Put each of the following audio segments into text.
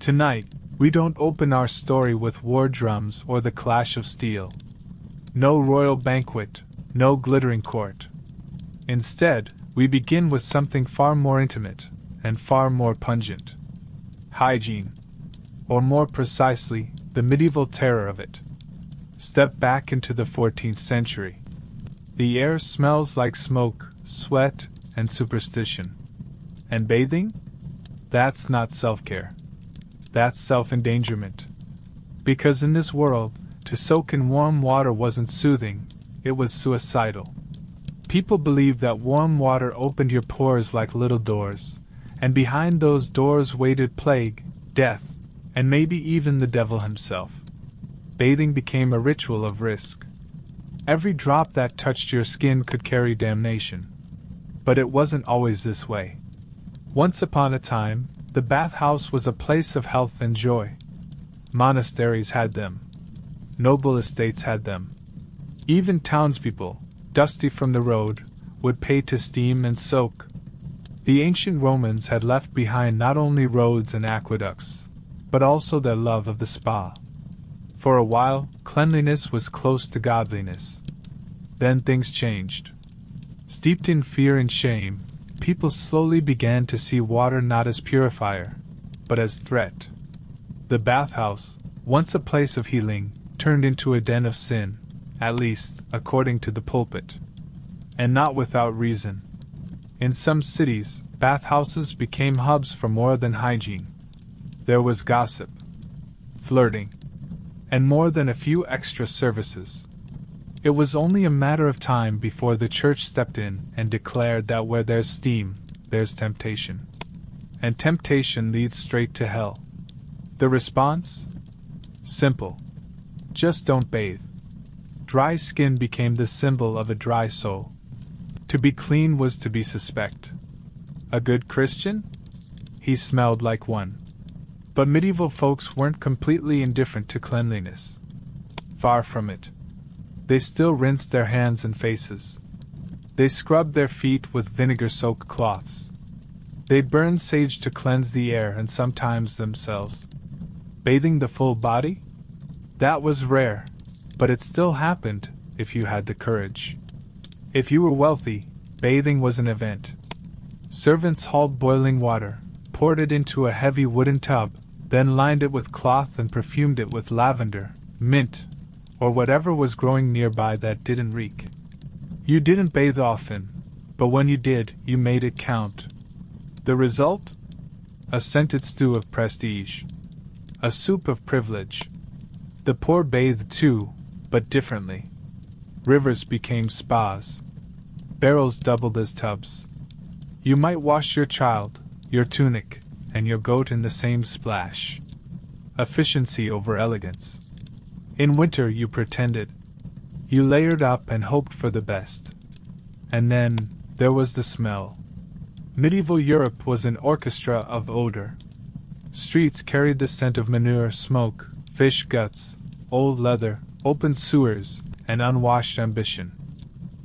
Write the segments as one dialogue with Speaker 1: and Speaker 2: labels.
Speaker 1: Tonight, we don't open our story with war drums or the clash of steel. No royal banquet, no glittering court. Instead, we begin with something far more intimate and far more pungent. Hygiene. Or more precisely, the medieval terror of it. Step back into the 14th century. The air smells like smoke, sweat, and superstition. And bathing? That's not self-care. That's self-endangerment. Because in this world, to soak in warm water wasn't soothing, it was suicidal. People believed that warm water opened your pores like little doors, and behind those doors waited plague, death, and maybe even the devil himself. Bathing became a ritual of risk. Every drop that touched your skin could carry damnation. But it wasn't always this way. Once upon a time, the bathhouse was a place of health and joy. Monasteries had them. Noble estates had them. Even townspeople, dusty from the road, would pay to steam and soak. The ancient Romans had left behind not only roads and aqueducts, but also their love of the spa. For a while, cleanliness was close to godliness. Then things changed. Steeped in fear and shame, people slowly began to see water not as purifier, but as threat. The bathhouse, once a place of healing, turned into a den of sin, at least, according to the pulpit. And not without reason. In some cities, bathhouses became hubs for more than hygiene. There was gossip, flirting, and more than a few extra services. It was only a matter of time before the church stepped in and declared that where there's steam, there's temptation. And temptation leads straight to hell. The response? Simple. Just don't bathe. Dry skin became the symbol of a dry soul. To be clean was to be suspect. A good Christian? He smelled like one. But medieval folks weren't completely indifferent to cleanliness. Far from it. They still rinsed their hands and faces. They scrubbed their feet with vinegar-soaked cloths. They burned sage to cleanse the air and sometimes themselves. Bathing the full body? That was rare, but it still happened if you had the courage. If you were wealthy, bathing was an event. Servants hauled boiling water, poured it into a heavy wooden tub, then lined it with cloth and perfumed it with lavender, mint, or whatever was growing nearby that didn't reek. You didn't bathe often, but when you did, you made it count. The result? A scented stew of prestige. A soup of privilege. The poor bathed too, but differently. Rivers became spas. Barrels doubled as tubs. You might wash your child, your tunic, and your goat in the same splash. Efficiency over elegance. In winter you pretended. You layered up and hoped for the best. And then, there was the smell. Medieval Europe was an orchestra of odor. Streets carried the scent of manure, smoke, fish guts, old leather, open sewers, and unwashed ambition.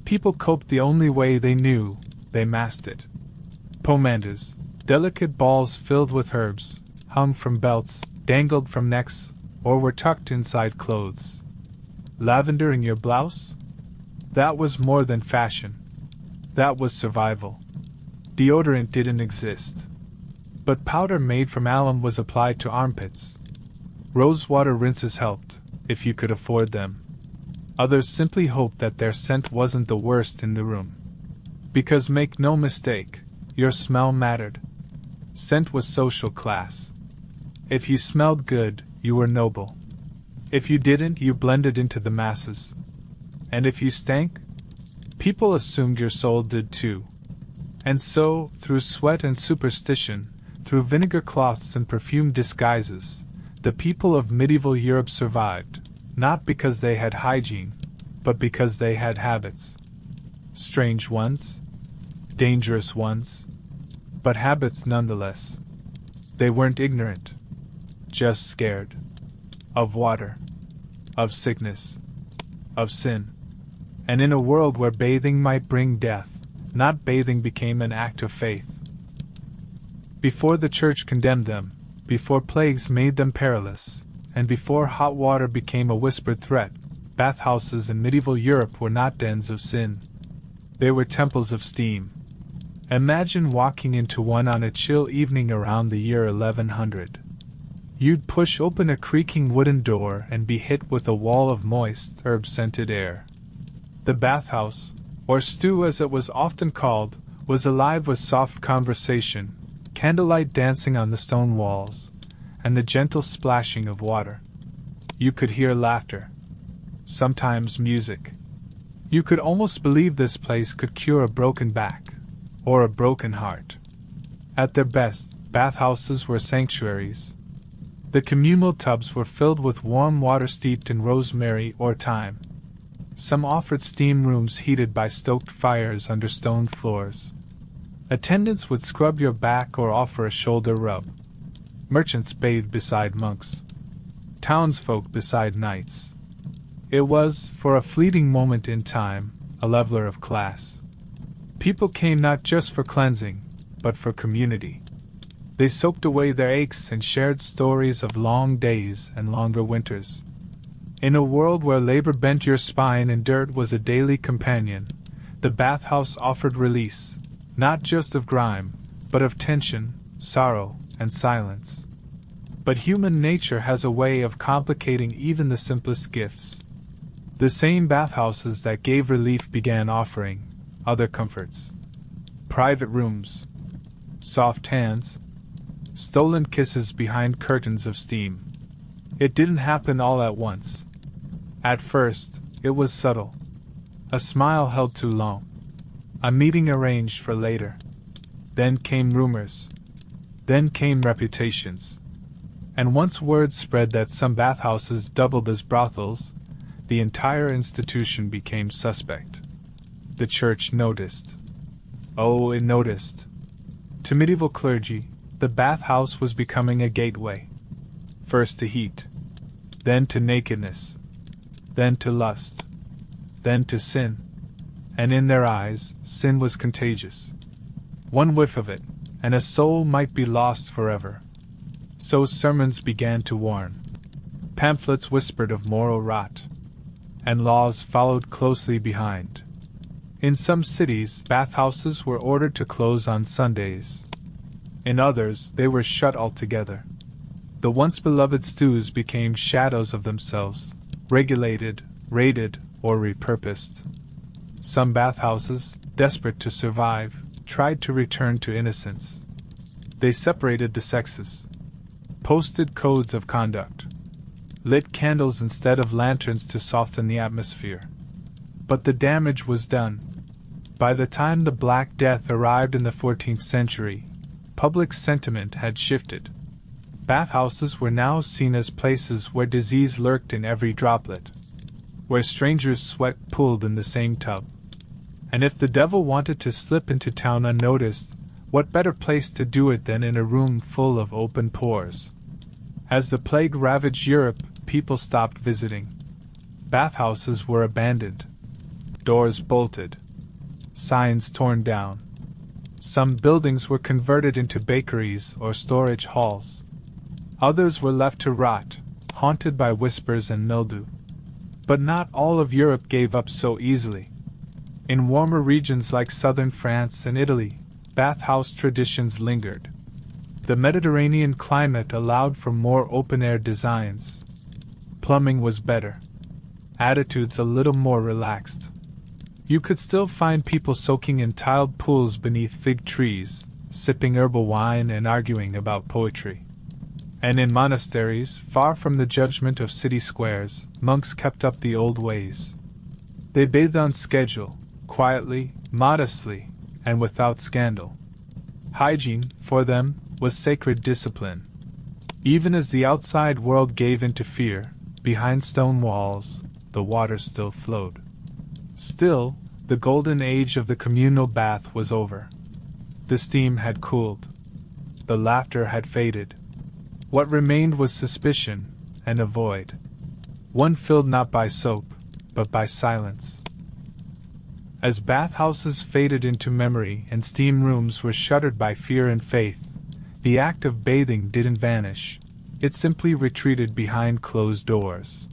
Speaker 1: People coped the only way they knew, they masked it. Pomanders, delicate balls filled with herbs, hung from belts, dangled from necks, or were tucked inside clothes. Lavender in your blouse? That was more than fashion. That was survival. Deodorant didn't exist. But powder made from alum was applied to armpits. Rosewater rinses helped, if you could afford them. Others simply hoped that their scent wasn't the worst in the room. Because make no mistake, your smell mattered. Scent was social class. If you smelled good, you were noble. If you didn't, you blended into the masses. And if you stank, people assumed your soul did too. And so, through sweat and superstition, through vinegar cloths and perfumed disguises, the people of medieval Europe survived, not because they had hygiene, but because they had habits. Strange ones, dangerous ones, but habits nonetheless. They weren't ignorant, just scared. Of water, of sickness, of sin. And in a world where bathing might bring death, not bathing became an act of faith. Before the church condemned them, before plagues made them perilous, and before hot water became a whispered threat, bathhouses in medieval Europe were not dens of sin. They were temples of steam. Imagine walking into one on a chill evening around the year 1100. You'd push open a creaking wooden door and be hit with a wall of moist, herb-scented air. The bathhouse, or stew as it was often called, was alive with soft conversation, candlelight dancing on the stone walls, and the gentle splashing of water. You could hear laughter. Sometimes music. You could almost believe this place could cure a broken back, or a broken heart. At their best, bathhouses were sanctuaries. The communal tubs were filled with warm water steeped in rosemary or thyme. Some offered steam rooms heated by stoked fires under stone floors. Attendants would scrub your back or offer a shoulder rub. Merchants bathed beside monks. Townsfolk beside knights. It was, for a fleeting moment in time, a leveler of class. People came not just for cleansing, but for community. They soaked away their aches and shared stories of long days and longer winters. In a world where labor bent your spine and dirt was a daily companion, the bathhouse offered release, not just of grime, but of tension, sorrow, and silence. But human nature has a way of complicating even the simplest gifts. The same bathhouses that gave relief began offering other comforts. Private rooms, soft hands, stolen kisses behind curtains of steam. It didn't happen all at once. At first, it was subtle. A smile held too long. A meeting arranged for later. Then came rumors. Then came reputations. And once word spread that some bathhouses doubled as brothels, the entire institution became suspect. The church noticed. Oh, it noticed. To medieval clergy, the bathhouse was becoming a gateway. First to heat, then to nakedness, then to lust, then to sin. And in their eyes, sin was contagious. One whiff of it, and a soul might be lost forever. So sermons began to warn. Pamphlets whispered of moral rot. And laws followed closely behind. In some cities, bathhouses were ordered to close on Sundays. In others, they were shut altogether. The once beloved stews became shadows of themselves, regulated, raided, or repurposed. Some bathhouses, desperate to survive, tried to return to innocence. They separated the sexes, posted codes of conduct, lit candles instead of lanterns to soften the atmosphere. But the damage was done. By the time the Black Death arrived in the 14th century, public sentiment had shifted. Bathhouses were now seen as places where disease lurked in every droplet, where strangers' sweat pooled in the same tub. And if the devil wanted to slip into town unnoticed, what better place to do it than in a room full of open pores? As the plague ravaged Europe, people stopped visiting. Bathhouses were abandoned, doors bolted, signs torn down. Some buildings were converted into bakeries or storage halls. Others were left to rot, haunted by whispers and mildew. But not all of Europe gave up so easily. In warmer regions like southern France and Italy, bathhouse traditions lingered. The Mediterranean climate allowed for more open-air designs. Plumbing was better. Attitudes a little more relaxed. You could still find people soaking in tiled pools beneath fig trees, sipping herbal wine and arguing about poetry. And in monasteries, far from the judgment of city squares, monks kept up the old ways. They bathed on schedule, quietly, modestly, and without scandal. Hygiene, for them, was sacred discipline. Even as the outside world gave into fear, behind stone walls, the water still flowed. Still, the golden age of the communal bath was over. The steam had cooled. The laughter had faded. What remained was suspicion, and a void. One filled not by soap, but by silence. As bathhouses faded into memory and steam rooms were shuttered by fear and faith, The act of bathing didn't vanish, it simply retreated behind closed doors.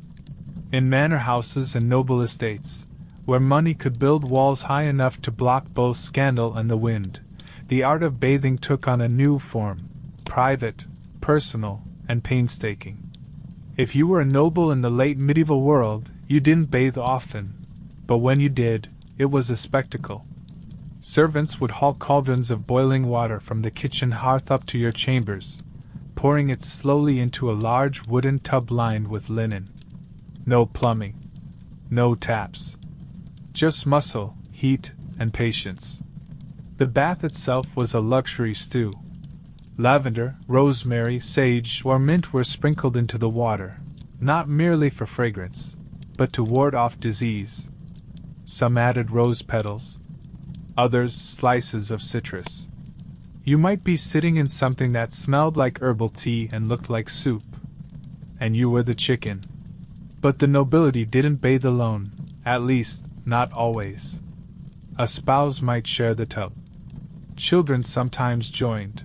Speaker 1: In manor houses and noble estates, where money could build walls high enough to block both scandal and the wind, the art of bathing took on a new form, private, personal, and painstaking. If you were a noble in the late medieval world, you didn't bathe often, but when you did, it was a spectacle. Servants would haul cauldrons of boiling water from the kitchen hearth up to your chambers, pouring it slowly into a large wooden tub lined with linen. No plumbing. No taps. Just muscle, heat, and patience. The bath itself was a luxury stew. Lavender, rosemary, sage, or mint were sprinkled into the water, not merely for fragrance, but to ward off disease. Some added rose petals, others slices of citrus. You might be sitting in something that smelled like herbal tea and looked like soup, and you were the chicken. But the nobility didn't bathe alone, at least, not always. A spouse might share the tub. Children sometimes joined.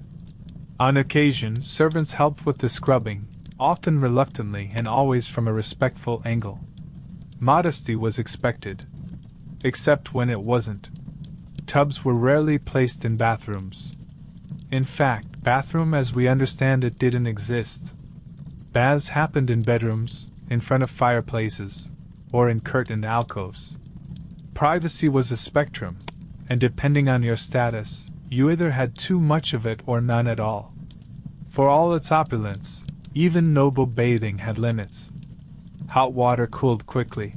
Speaker 1: On occasion, servants helped with the scrubbing, often reluctantly and always from a respectful angle. Modesty was expected, except when it wasn't. Tubs were rarely placed in bathrooms. In fact, bathroom as we understand it didn't exist. Baths happened in bedrooms, in front of fireplaces, or in curtained alcoves. Privacy was a spectrum, and depending on your status, you either had too much of it or none at all. For all its opulence, even noble bathing had limits. Hot water cooled quickly.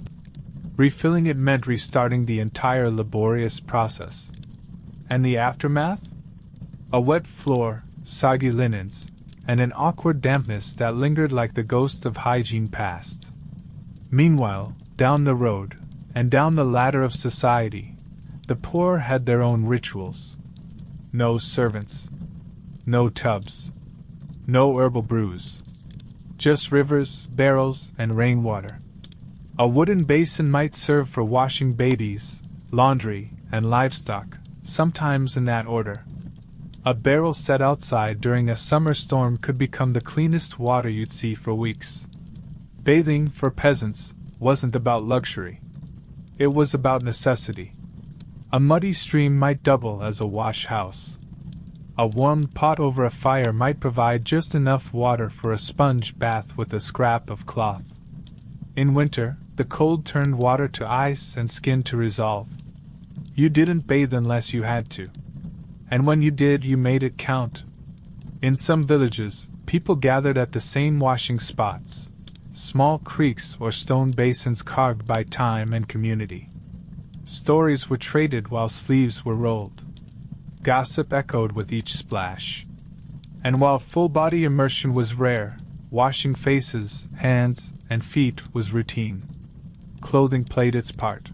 Speaker 1: Refilling it meant restarting the entire laborious process. And the aftermath? A wet floor, soggy linens, and an awkward dampness that lingered like the ghost of hygiene past. Meanwhile, down the road, and down the ladder of society, the poor had their own rituals. No servants. No tubs. No herbal brews. Just rivers, barrels, and rainwater. A wooden basin might serve for washing babies, laundry, and livestock, sometimes in that order. A barrel set outside during a summer storm could become the cleanest water you'd see for weeks. Bathing, for peasants, wasn't about luxury. It was about necessity. A muddy stream might double as a wash house. A warm pot over a fire might provide just enough water for a sponge bath with a scrap of cloth. In winter, the cold turned water to ice and skin to resolve. You didn't bathe unless you had to. And when you did, you made it count. In some villages, people gathered at the same washing spots, small creeks or stone basins carved by time and community. Stories were traded while sleeves were rolled. Gossip echoed with each splash. And while full-body immersion was rare, washing faces, hands, and feet was routine. Clothing played its part.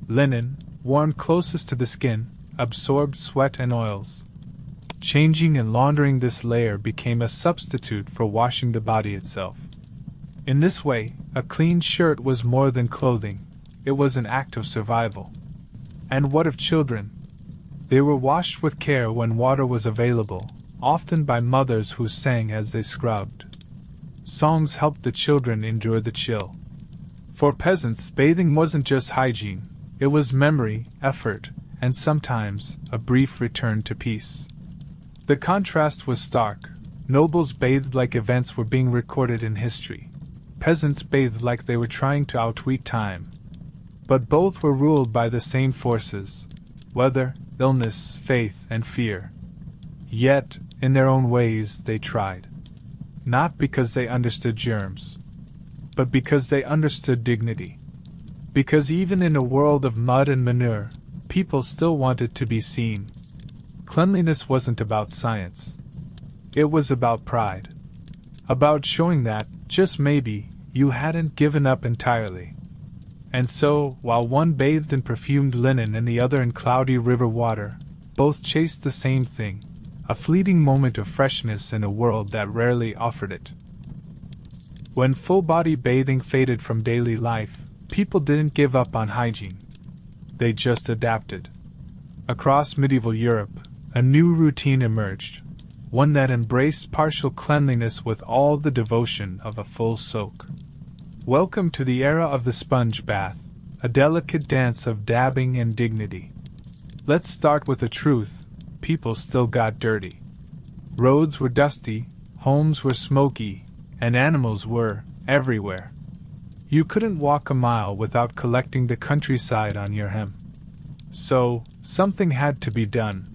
Speaker 1: Linen, worn closest to the skin, absorbed sweat and oils. Changing and laundering this layer became a substitute for washing the body itself. In this way, a clean shirt was more than clothing, it was an act of survival. And what of children? They were washed with care when water was available, often by mothers who sang as they scrubbed. Songs helped the children endure the chill. For peasants, bathing wasn't just hygiene, it was memory, effort, and sometimes a brief return to peace. The contrast was stark. Nobles bathed like events were being recorded in history. Peasants bathed like they were trying to outweat time. But both were ruled by the same forces: weather, illness, faith, and fear. Yet, in their own ways, they tried. Not because they understood germs, but because they understood dignity. Because even in a world of mud and manure, people still wanted to be seen. Cleanliness wasn't about science. It was about pride. About showing that, just maybe, you hadn't given up entirely. And so, while one bathed in perfumed linen and the other in cloudy river water, both chased the same thing: a fleeting moment of freshness in a world that rarely offered it. When full-body bathing faded from daily life, people didn't give up on hygiene. They just adapted. Across medieval Europe, a new routine emerged. one that embraced partial cleanliness with all the devotion of a full soak. Welcome to the era of the sponge bath, a delicate dance of dabbing and dignity. Let's start with the truth: people still got dirty. Roads were dusty, homes were smoky, and animals were everywhere. You couldn't walk a mile without collecting the countryside on your hem. So, something had to be done.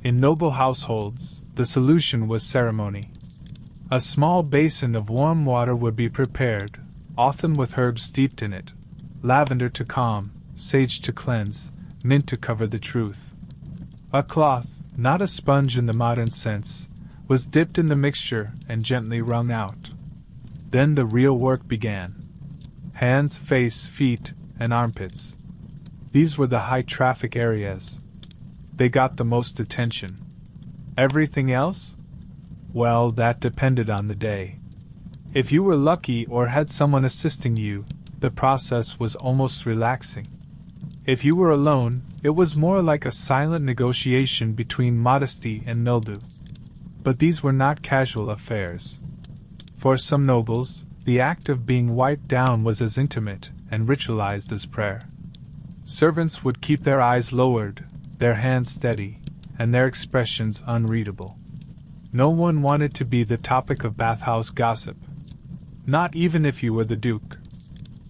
Speaker 1: In noble households, the solution was ceremony. A small basin of warm water would be prepared, often with herbs steeped in it, lavender to calm, sage to cleanse, mint to cover the truth. A cloth, not a sponge in the modern sense, was dipped in the mixture and gently wrung out. Then the real work began. Hands, face, feet, and armpits. These were the high-traffic areas. They got the most attention. Everything else? Well, that depended on the day. If you were lucky or had someone assisting you, the process was almost relaxing. If you were alone, it was more like a silent negotiation between modesty and mildew. But these were not casual affairs. For some nobles, the act of being wiped down was as intimate and ritualized as prayer. Servants would keep their eyes lowered, their hands steady, and their expressions unreadable. No one wanted to be the topic of bathhouse gossip. Not even if you were the duke.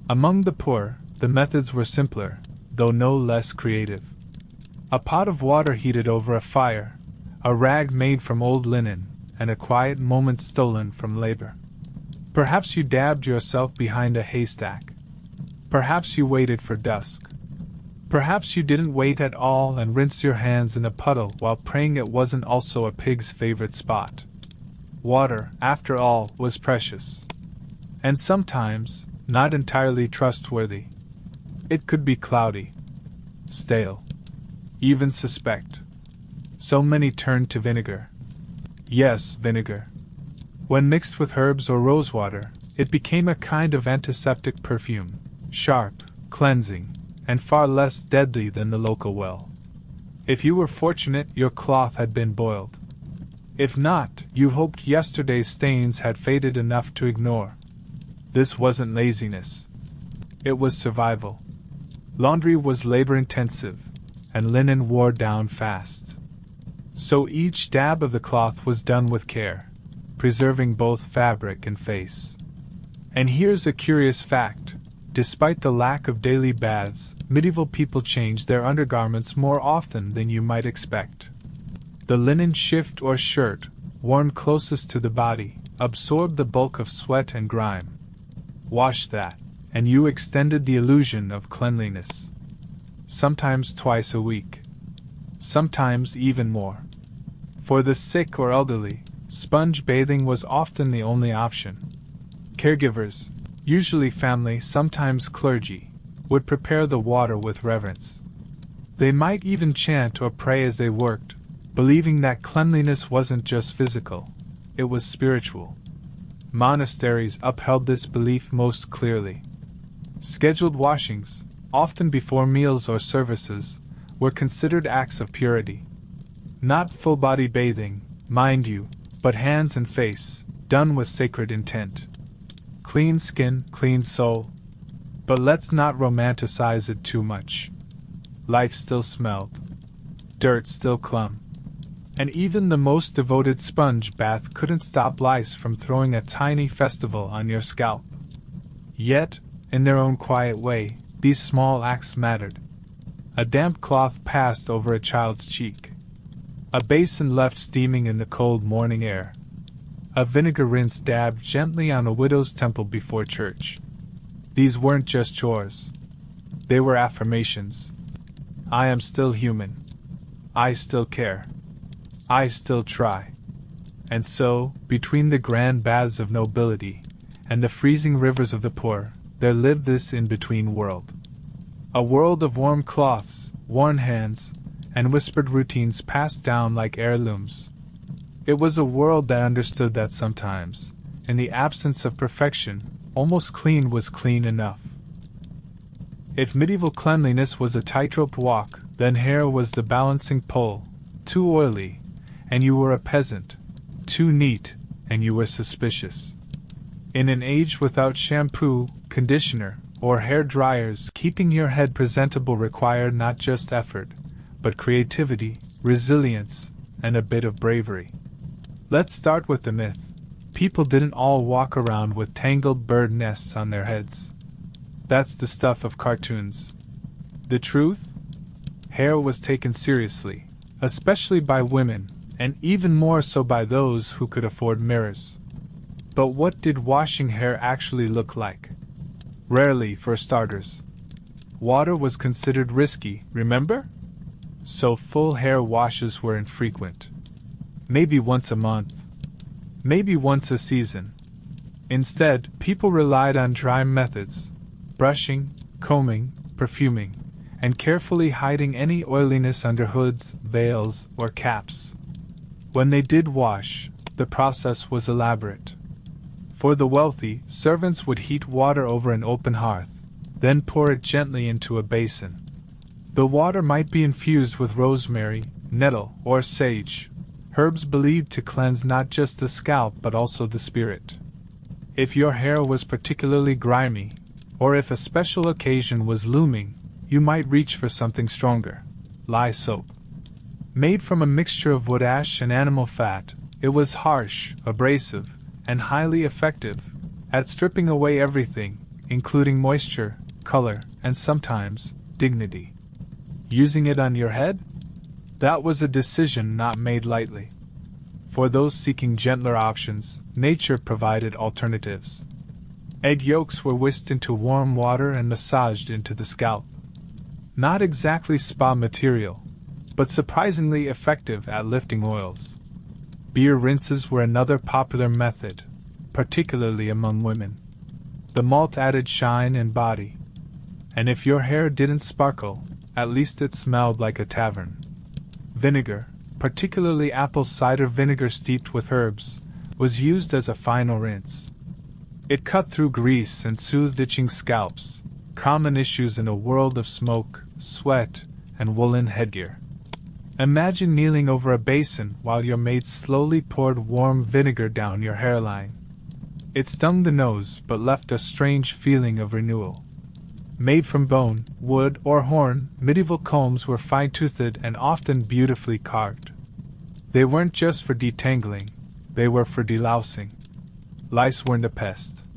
Speaker 1: Among the poor, the methods were simpler, though no less creative. A pot of water heated over a fire, a rag made from old linen, and a quiet moment stolen from labor. Perhaps you dabbed yourself behind a haystack. Perhaps you waited for dusk. Perhaps you didn't wait at all and rinsed your hands in a puddle while praying it wasn't also a pig's favorite spot. Water, after all, was precious. And sometimes, not entirely trustworthy. It could be cloudy, stale, even suspect. So many turned to vinegar. Yes, vinegar. When mixed with herbs or rosewater, it became a kind of antiseptic perfume, sharp, cleansing, and far less deadly than the local well. If you were fortunate, your cloth had been boiled. If not, you hoped yesterday's stains had faded enough to ignore. This wasn't laziness. It was survival. Laundry was labor-intensive, and linen wore down fast. So each dab of the cloth was done with care, preserving both fabric and face. And here's a curious fact. Despite the lack of daily baths, medieval people changed their undergarments more often than you might expect. The linen shift or shirt, worn closest to the body, absorbed the bulk of sweat and grime. Wash that, and you extended the illusion of cleanliness. Sometimes twice a week. Sometimes even more. For the sick or elderly, sponge bathing was often the only option. Caregivers, usually family, sometimes clergy, would prepare the water with reverence. They might even chant or pray as they worked, believing that cleanliness wasn't just physical, it was spiritual. Monasteries upheld this belief most clearly. Scheduled washings, often before meals or services, were considered acts of purity. Not full-body bathing, mind you, but hands and face, done with sacred intent. Clean skin, clean soul. But let's not romanticize it too much. Life still smelled. Dirt still clung. And even the most devoted sponge bath couldn't stop lice from throwing a tiny festival on your scalp. Yet, in their own quiet way, these small acts mattered. A damp cloth passed over a child's cheek. A basin left steaming in the cold morning air. A vinegar rinse dabbed gently on a widow's temple before church. These weren't just chores. They were affirmations. I am still human. I still care. I still try. And so, between the grand baths of nobility and the freezing rivers of the poor, there lived this in-between world. A world of warm cloths, worn hands, and whispered routines passed down like heirlooms. It was a world that understood that sometimes, in the absence of perfection, almost clean was clean enough. If medieval cleanliness was a tightrope walk, then hair was the balancing pole. Too oily, and you were a peasant, too neat, and you were suspicious. In an age without shampoo, conditioner, or hair dryers, keeping your head presentable required not just effort, but creativity, resilience, and a bit of bravery. Let's start with the myth. People didn't all walk around with tangled bird nests on their heads. That's the stuff of cartoons. The truth? Hair was taken seriously, especially by women, and even more so by those who could afford mirrors. But what did washing hair actually look like? Rarely, for starters. Water was considered risky, remember? So full hair washes were infrequent. Maybe once a month. Maybe once a season. Instead, people relied on dry methods: brushing, combing, perfuming, and carefully hiding any oiliness under hoods, veils, or caps. When they did wash, the process was elaborate. For the wealthy, servants would heat water over an open hearth, then pour it gently into a basin. The water might be infused with rosemary, nettle, or sage, herbs believed to cleanse not just the scalp but also the spirit. If your hair was particularly grimy, or if a special occasion was looming, you might reach for something stronger: lye soap. Made from a mixture of wood ash and animal fat, it was harsh, abrasive, and highly effective at stripping away everything, including moisture, color, and sometimes dignity. Using it on your head? That was a decision not made lightly. For those seeking gentler options, nature provided alternatives. Egg yolks were whisked into warm water and massaged into the scalp. Not exactly spa material, but surprisingly effective at lifting oils. Beer rinses were another popular method, particularly among women. The malt added shine and body. And if your hair didn't sparkle, at least it smelled like a tavern. Vinegar, particularly apple cider vinegar steeped with herbs, was used as a final rinse. It cut through grease and soothed itching scalps, common issues in a world of smoke, sweat, and woolen headgear. Imagine kneeling over a basin while your maid slowly poured warm vinegar down your hairline. It stung the nose but left a strange feeling of renewal. Made from bone, wood, or horn, medieval combs were fine-toothed and often beautifully carved. They weren't just for detangling, they were for delousing. Lice weren't a pest.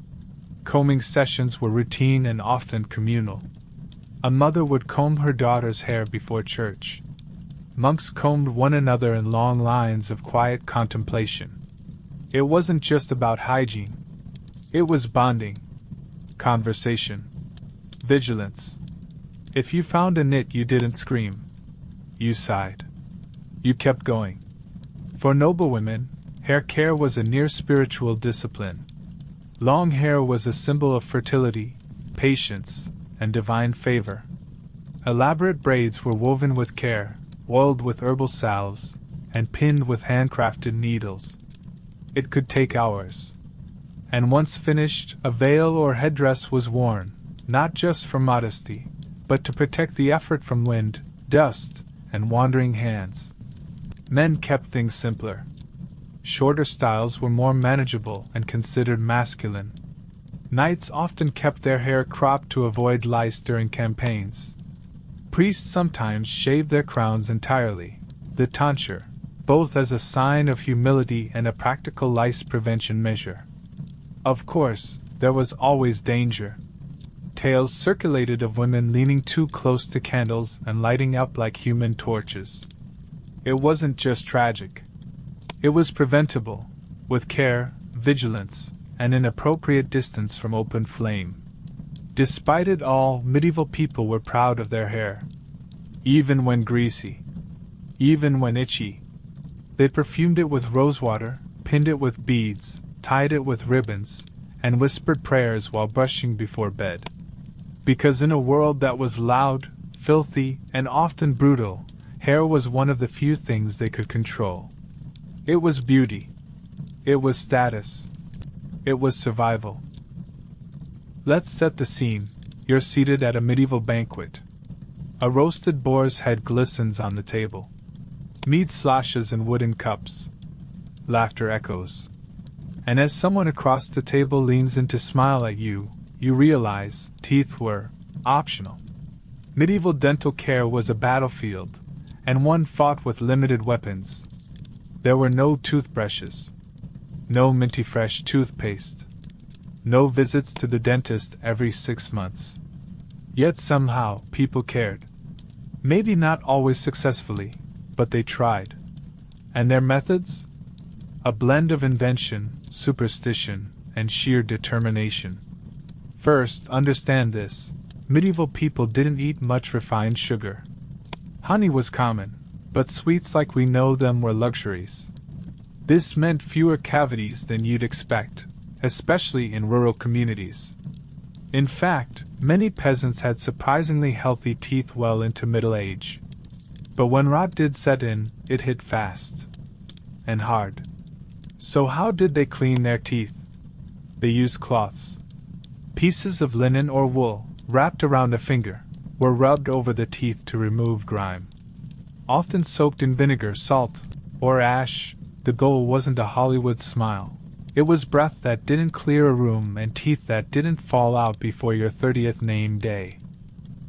Speaker 1: Combing sessions were routine and often communal. A mother would comb her daughter's hair before church. Monks combed one another in long lines of quiet contemplation. It wasn't just about hygiene. It was bonding, conversation, vigilance. If you found a nit, you didn't scream. You sighed. You kept going. For noble women, hair care was a near spiritual discipline. Long hair was a symbol of fertility, patience, and divine favor. Elaborate braids were woven with care, oiled with herbal salves, and pinned with handcrafted needles. It could take hours. And once finished, a veil or headdress was worn, not just for modesty, but to protect the effort from wind, dust, and wandering hands. Men kept things simpler. Shorter styles were more manageable and considered masculine. Knights often kept their hair cropped to avoid lice during campaigns. Priests sometimes shaved their crowns entirely, the tonsure, both as a sign of humility and a practical lice prevention measure. Of course, there was always danger. Tales circulated of women leaning too close to candles and lighting up like human torches. It wasn't just tragic. It was preventable, with care, vigilance, and an appropriate distance from open flame. Despite it all, medieval people were proud of their hair. Even when greasy. Even when itchy. They perfumed it with rosewater, pinned it with beads, tied it with ribbons, and whispered prayers while brushing before bed. Because in a world that was loud, filthy, and often brutal, hair was one of the few things they could control. It was beauty. It was status. It was survival. Let's set the scene. You're seated at a medieval banquet. A roasted boar's head glistens on the table. Mead sloshes in wooden cups. laughter echoes. And as someone across the table leans in to smile at you, you realize teeth were optional. Medieval dental care was a battlefield, and one fought with limited weapons. There were no toothbrushes, no minty fresh toothpaste, no visits to the dentist every 6 months. Yet somehow people cared. Maybe not always successfully, but they tried. And their methods? A blend of invention, superstition, and sheer determination. First, understand this. Medieval people didn't eat much refined sugar. Honey was common, but sweets like we know them were luxuries. This meant fewer cavities than you'd expect, especially in rural communities. In fact, many peasants had surprisingly healthy teeth well into middle age. But when rot did set in, it hit fast. And hard. So how did they clean their teeth? They used cloths. Pieces of linen or wool, wrapped around a finger, were rubbed over the teeth to remove grime. Often soaked in vinegar, salt, or ash, the goal wasn't a Hollywood smile. It was breath that didn't clear a room and teeth that didn't fall out before your 30th name day.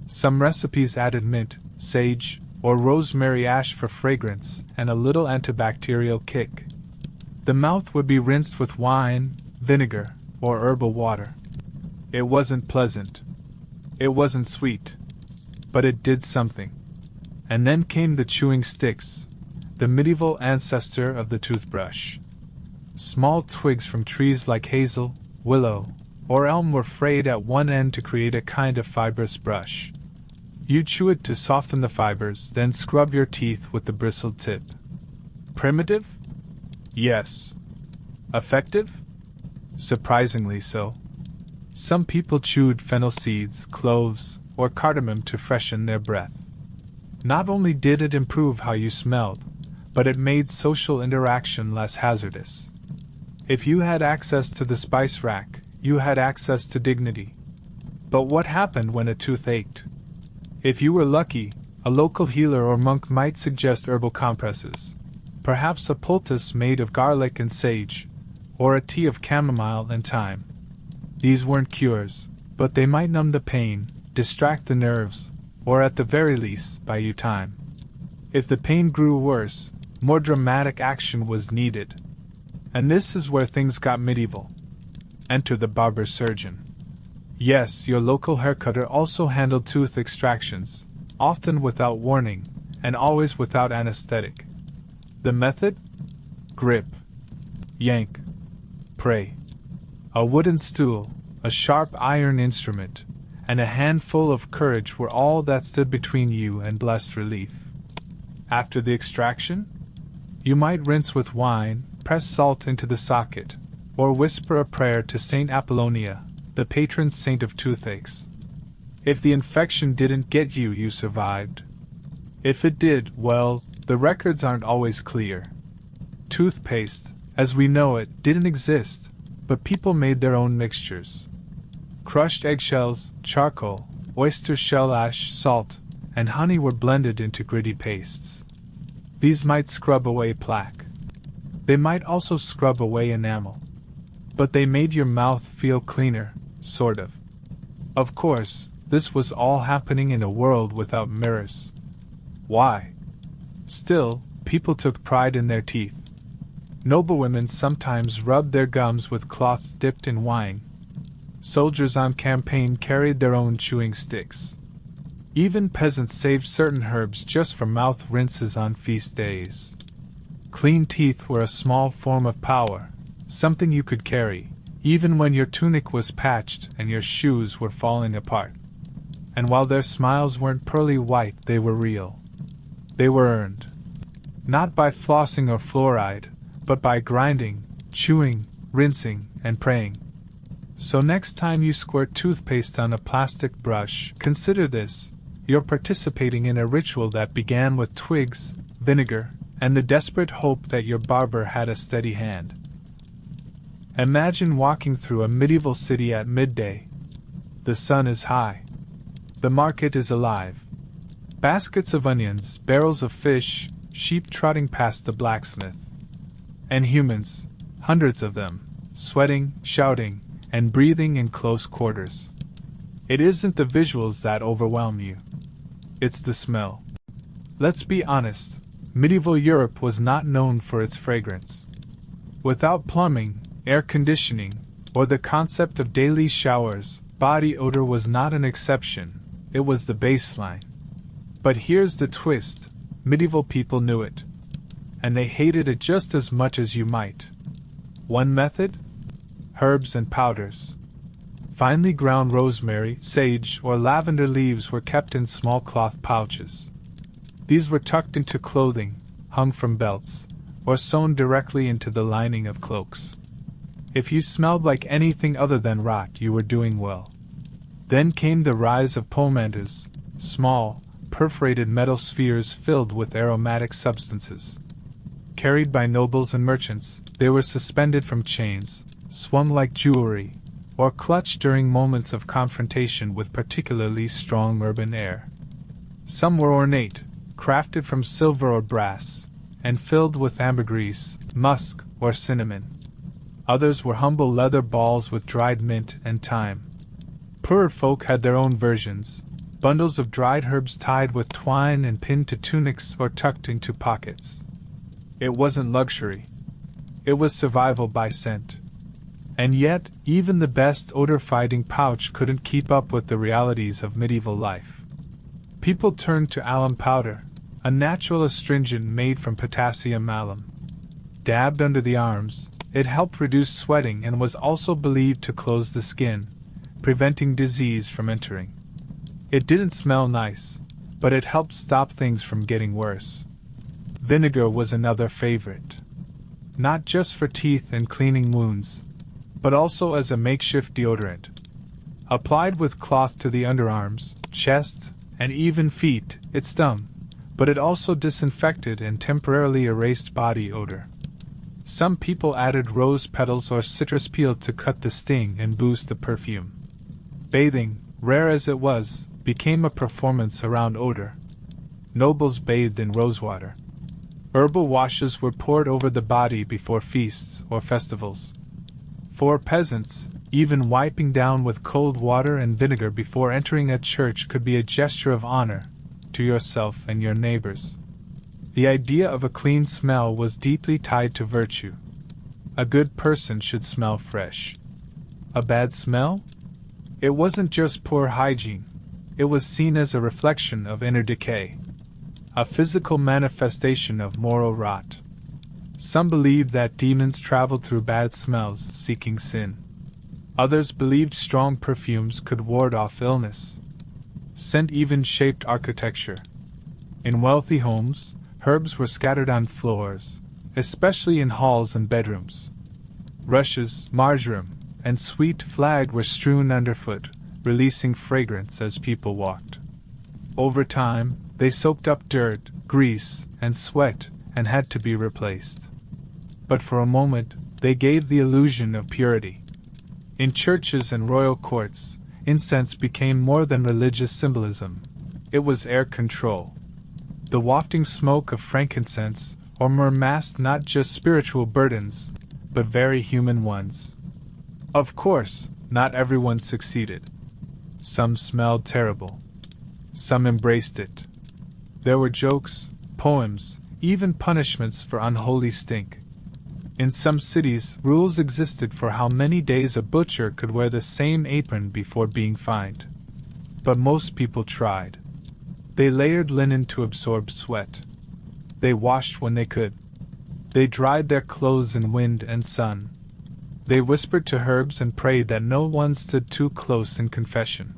Speaker 1: Some recipes added mint, sage, or rosemary ash for fragrance and a little antibacterial kick. The mouth would be rinsed with wine, vinegar, or herbal water. It wasn't pleasant. It wasn't sweet. But it did something. And then came the chewing sticks, the medieval ancestor of the toothbrush. Small twigs from trees like hazel, willow, or elm were frayed at one end to create a kind of fibrous brush. You chew it to soften the fibers, then scrub your teeth with the bristled tip. Primitive? Yes. Effective? Surprisingly so. Some people chewed fennel seeds, cloves, or cardamom to freshen their breath. Not only did it improve how you smelled, but it made social interaction less hazardous. If you had access to the spice rack, you had access to dignity. But what happened when a tooth ached? If you were lucky, a local healer or monk might suggest herbal compresses, perhaps a poultice made of garlic and sage, or a tea of chamomile and thyme. These weren't cures, but they might numb the pain, distract the nerves, or at the very least, buy you time. If the pain grew worse, more dramatic action was needed. And this is where things got medieval. Enter the barber surgeon. Yes, your local haircutter also handled tooth extractions, often without warning, and always without anesthetic. The method? Grip. Yank. Pray. A wooden stool, a sharp iron instrument, and a handful of courage were all that stood between you and blessed relief. After the extraction, you might rinse with wine, press salt into the socket, or whisper a prayer to Saint Apollonia, the patron saint of toothaches. If the infection didn't get you, you survived. If it did, well, the records aren't always clear. Toothpaste, as we know it, didn't exist, but people made their own mixtures. Crushed eggshells, charcoal, oyster shell ash, salt, and honey were blended into gritty pastes. These might scrub away plaque. They might also scrub away enamel. But they made your mouth feel cleaner, sort of. Of course, this was all happening in a world without mirrors. Why? Still, people took pride in their teeth. Noblewomen sometimes rubbed their gums with cloths dipped in wine. Soldiers on campaign carried their own chewing sticks. Even peasants saved certain herbs just for mouth rinses on feast days. Clean teeth were a small form of power, something you could carry, even when your tunic was patched and your shoes were falling apart. And while their smiles weren't pearly white, they were real. They were earned. Not by flossing or fluoride, but by grinding, chewing, rinsing, and praying. So next time you squirt toothpaste on a plastic brush, consider this: you're participating in a ritual that began with twigs, vinegar, and the desperate hope that your barber had a steady hand. Imagine walking through a medieval city at midday. The sun is high. The market is alive. Baskets of onions, barrels of fish, sheep trotting past the blacksmith. And humans, hundreds of them, sweating, shouting, and breathing in close quarters. It isn't the visuals that overwhelm you. It's the smell. Let's be honest, medieval Europe was not known for its fragrance. Without plumbing, air conditioning, or the concept of daily showers, body odor was not an exception, it was the baseline. But here's the twist, medieval people knew it. And they hated it just as much as you might. One method? Herbs and powders. Finely ground rosemary, sage, or lavender leaves were kept in small cloth pouches. These were tucked into clothing, hung from belts, or sewn directly into the lining of cloaks. If you smelled like anything other than rot, you were doing well. Then came the rise of pomanders, small, perforated metal spheres filled with aromatic substances. Carried by nobles and merchants, they were suspended from chains, swung like jewelry, or clutched during moments of confrontation with particularly strong urban air. Some were ornate, crafted from silver or brass, and filled with ambergris, musk, or cinnamon. Others were humble leather balls with dried mint and thyme. Poorer folk had their own versions, bundles of dried herbs tied with twine and pinned to tunics or tucked into pockets. It wasn't luxury. It was survival by scent. And yet, even the best odor-fighting pouch couldn't keep up with the realities of medieval life. People turned to alum powder, a natural astringent made from potassium alum. Dabbed under the arms, it helped reduce sweating and was also believed to close the skin, preventing disease from entering. It didn't smell nice, but it helped stop things from getting worse. Vinegar was another favorite. Not just for teeth and cleaning wounds, but also as a makeshift deodorant. Applied with cloth to the underarms, chest, and even feet, it stung, but it also disinfected and temporarily erased body odor. Some people added rose petals or citrus peel to cut the sting and boost the perfume. Bathing, rare as it was, became a performance around odor. Nobles bathed in rosewater. Herbal washes were poured over the body before feasts or festivals. For peasants, even wiping down with cold water and vinegar before entering a church could be a gesture of honor to yourself and your neighbors. The idea of a clean smell was deeply tied to virtue. A good person should smell fresh. A bad smell? It wasn't just poor hygiene. It was seen as a reflection of inner decay, a physical manifestation of moral rot. Some believed that demons traveled through bad smells seeking sin. Others believed strong perfumes could ward off illness. Scent even shaped architecture. In wealthy homes, herbs were scattered on floors, especially in halls and bedrooms. Rushes, marjoram, and sweet flag were strewn underfoot, releasing fragrance as people walked. Over time, they soaked up dirt, grease, and sweat, and had to be replaced. But for a moment, they gave the illusion of purity. In churches and royal courts, incense became more than religious symbolism. It was air control. The wafting smoke of frankincense or myrrh masked not just spiritual burdens, but very human ones. Of course, not everyone succeeded. Some smelled terrible. Some embraced it. There were jokes, poems, even punishments for unholy stink. In some cities, rules existed for how many days a butcher could wear the same apron before being fined. But most people tried. They layered linen to absorb sweat. They washed when they could. They dried their clothes in wind and sun. They whispered to herbs and prayed that no one stood too close in confession.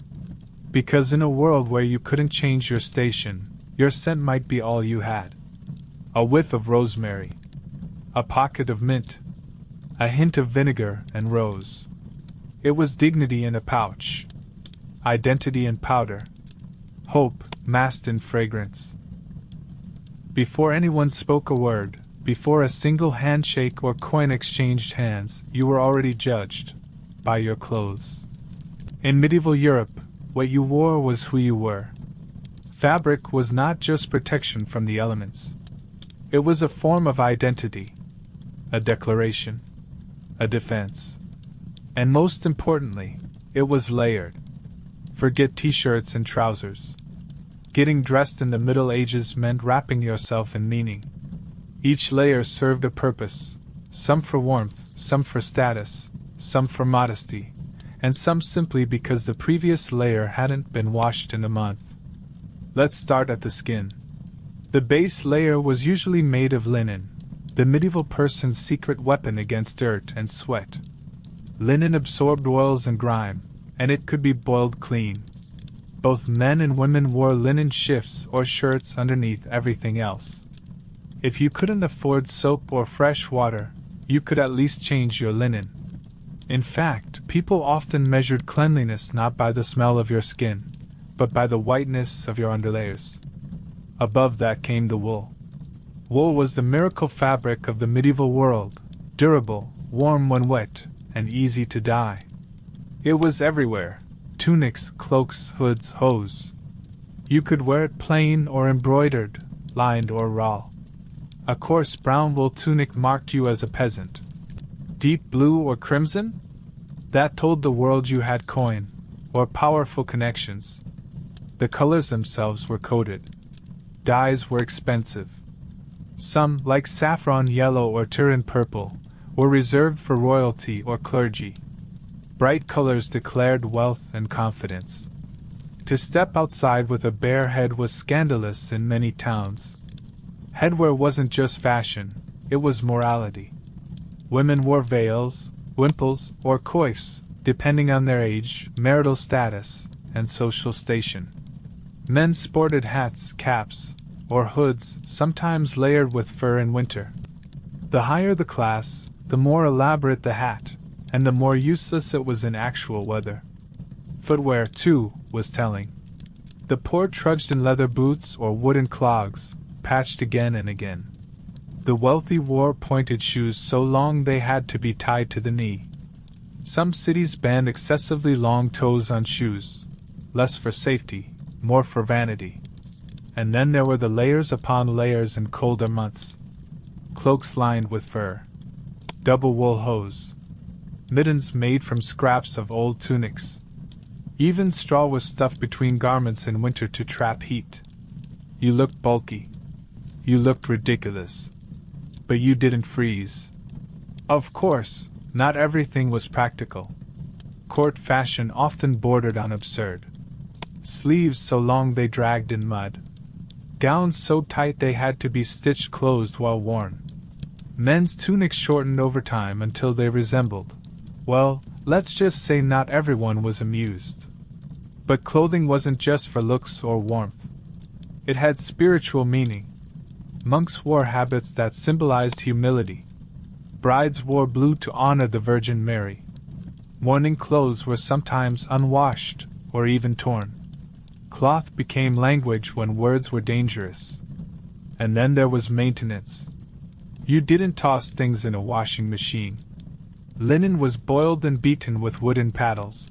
Speaker 1: Because in a world where you couldn't change your station, your scent might be all you had. A whiff of rosemary, a pocket of mint, a hint of vinegar and rose. It was dignity in a pouch, identity in powder, hope masked in fragrance. Before anyone spoke a word, before a single handshake or coin exchanged hands, you were already judged by your clothes. In medieval Europe, what you wore was who you were. Fabric was not just protection from the elements. It was a form of identity, a declaration, a defense. And most importantly, it was layered. Forget t-shirts and trousers. Getting dressed in the Middle Ages meant wrapping yourself in meaning. Each layer served a purpose, some for warmth, some for status, some for modesty, and some simply because the previous layer hadn't been washed in a month. Let's start at the skin. The base layer was usually made of linen, the medieval person's secret weapon against dirt and sweat. Linen absorbed oils and grime, and it could be boiled clean. Both men and women wore linen shifts or shirts underneath everything else. If you couldn't afford soap or fresh water, you could at least change your linen. In fact, people often measured cleanliness not by the smell of your skin, but by the whiteness of your underlayers. Above that came the wool. Wool was the miracle fabric of the medieval world, durable, warm when wet, and easy to dye. It was everywhere: tunics, cloaks, hoods, hose. You could wear it plain or embroidered, lined or raw. A coarse brown wool tunic marked you as a peasant. Deep blue or crimson? That told the world you had coin, or powerful connections. The colors themselves were coded. Dyes were expensive. Some, like saffron yellow or Turin purple, were reserved for royalty or clergy. Bright colors declared wealth and confidence. To step outside with a bare head was scandalous in many towns. Headwear wasn't just fashion, it was morality. Women wore veils, wimples, or coifs, depending on their age, marital status, and social station. Men sported hats, caps, or hoods, sometimes layered with fur in winter. The higher the class, the more elaborate the hat, and the more useless it was in actual weather. Footwear, too, was telling. The poor trudged in leather boots or wooden clogs, patched again and again. The wealthy wore pointed shoes so long they had to be tied to the knee. Some cities banned excessively long toes on shoes, less for safety, more for vanity. And then there were the layers upon layers in colder months. Cloaks lined with fur. Double wool hose. Mittens made from scraps of old tunics. Even straw was stuffed between garments in winter to trap heat. You looked bulky. You looked ridiculous. But you didn't freeze. Of course, not everything was practical. Court fashion often bordered on absurd. Sleeves so long they dragged in mud. Gowns so tight they had to be stitched closed while worn. Men's tunics shortened over time until they resembled, well, let's just say not everyone was amused. But clothing wasn't just for looks or warmth. It had spiritual meaning. Monks wore habits that symbolized humility. Brides wore blue to honor the Virgin Mary. Mourning clothes were sometimes unwashed or even torn. Cloth became language when words were dangerous. And then there was maintenance. You didn't toss things in a washing machine. Linen was boiled and beaten with wooden paddles.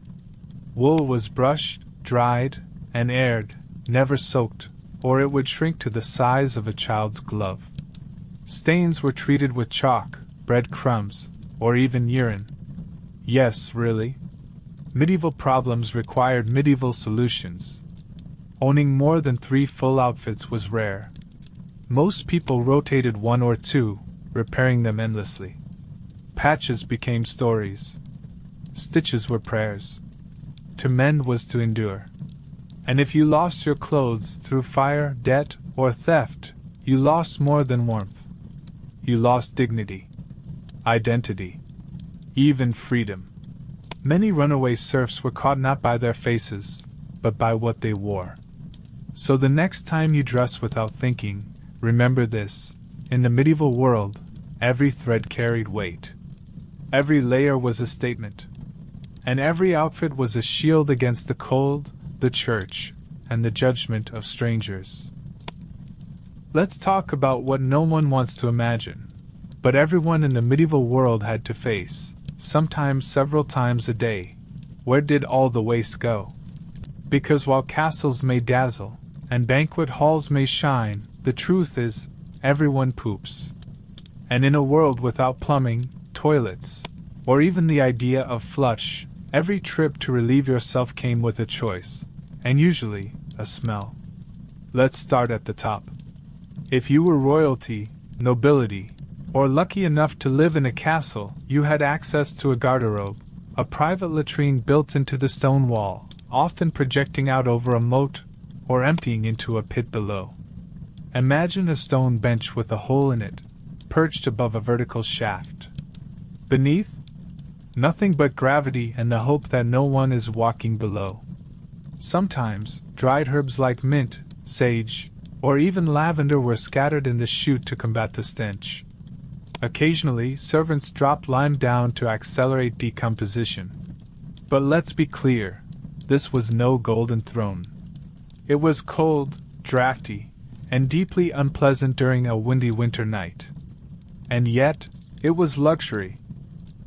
Speaker 1: Wool was brushed, dried, and aired, never soaked, or it would shrink to the size of a child's glove. Stains were treated with chalk, breadcrumbs, or even urine. Yes, really. Medieval problems required medieval solutions. Owning more than 3 full outfits was rare. Most people rotated 1 or 2, repairing them endlessly. Patches became stories. Stitches were prayers. To mend was to endure. And if you lost your clothes through fire, debt, or theft, you lost more than warmth. You lost dignity, identity, even freedom. Many runaway serfs were caught not by their faces, but by what they wore. So the next time you dress without thinking, remember this: in the medieval world, every thread carried weight. Every layer was a statement. And every outfit was a shield against the cold, the church, and the judgment of strangers. Let's talk about what no one wants to imagine, but everyone in the medieval world had to face, sometimes several times a day. Where did all the waste go? Because while castles may dazzle, and banquet halls may shine, the truth is, everyone poops. And in a world without plumbing, toilets, or even the idea of flush, every trip to relieve yourself came with a choice, and usually, a smell. Let's start at the top. If you were royalty, nobility, or lucky enough to live in a castle, you had access to a garderobe, a private latrine built into the stone wall, often projecting out over a moat, or emptying into a pit below. Imagine a stone bench with a hole in it, perched above a vertical shaft. Beneath, nothing but gravity and the hope that no one is walking below. Sometimes, dried herbs like mint, sage, or even lavender were scattered in the chute to combat the stench. Occasionally, servants dropped lime down to accelerate decomposition. But let's be clear, this was no golden throne. It was cold, drafty, and deeply unpleasant during a windy winter night. And yet, it was luxury.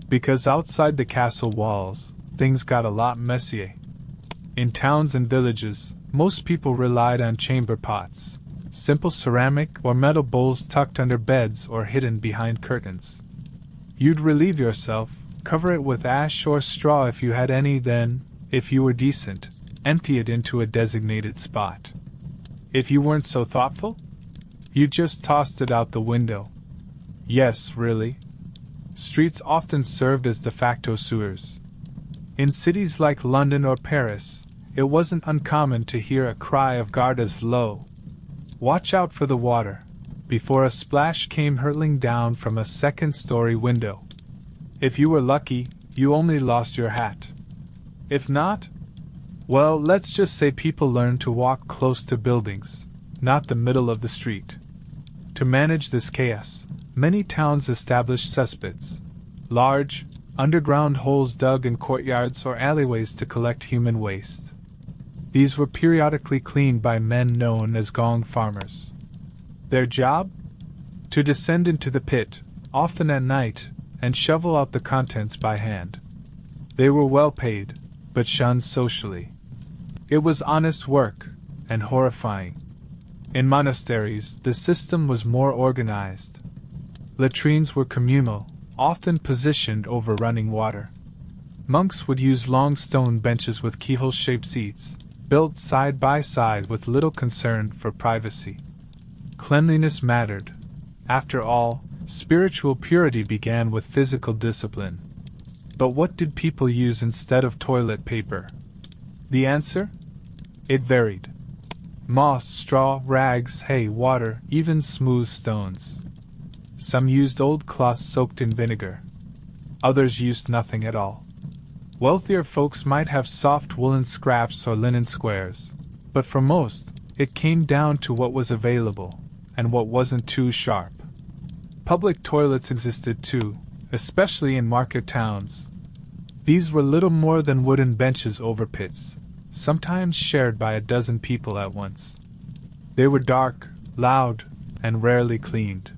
Speaker 1: Because outside the castle walls, things got a lot messier. In towns and villages, most people relied on chamber pots, simple ceramic or metal bowls tucked under beds or hidden behind curtains. You'd relieve yourself, cover it with ash or straw if you had any, then, if you were decent, empty it into a designated spot. If you weren't so thoughtful, you just tossed it out the window. Yes, really. Streets often served as de facto sewers. In cities like London or Paris, it wasn't uncommon to hear a cry of gardas low. Watch out for the water, before a splash came hurtling down from a second-story window. If you were lucky, you only lost your hat. If not, well, let's just say people learned to walk close to buildings, not the middle of the street. To manage this chaos, many towns established cesspits, large, underground holes dug in courtyards or alleyways to collect human waste. These were periodically cleaned by men known as gong farmers. Their job? To descend into the pit, often at night, and shovel out the contents by hand. They were well paid, but shunned socially. It was honest work, and horrifying. In monasteries, the system was more organized. Latrines were communal, often positioned over running water. Monks would use long stone benches with keyhole-shaped seats, built side by side with little concern for privacy. Cleanliness mattered. After all, spiritual purity began with physical discipline. But what did people use instead of toilet paper? The answer? It varied. Moss, straw, rags, hay, water, even smooth stones. Some used old cloths soaked in vinegar. Others used nothing at all. Wealthier folks might have soft woolen scraps or linen squares, but for most, it came down to what was available, and what wasn't too sharp. Public toilets existed too, especially in market towns. These were little more than wooden benches over pits, sometimes shared by a dozen people at once. They were dark, loud, and rarely cleaned.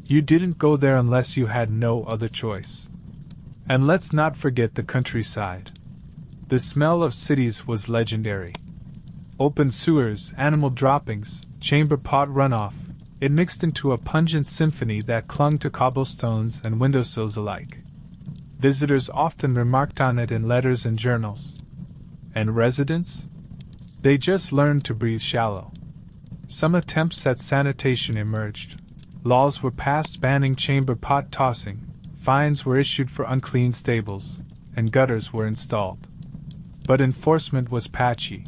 Speaker 1: You didn't go there unless you had no other choice. And let's not forget the countryside. The smell of cities was legendary. Open sewers, animal droppings, chamber pot runoff, it mixed into a pungent symphony that clung to cobblestones and windowsills alike. Visitors often remarked on it in letters and journals. And residents? They just learned to breathe shallow. Some attempts at sanitation emerged. Laws were passed banning chamber pot tossing, fines were issued for unclean stables, and gutters were installed. But enforcement was patchy,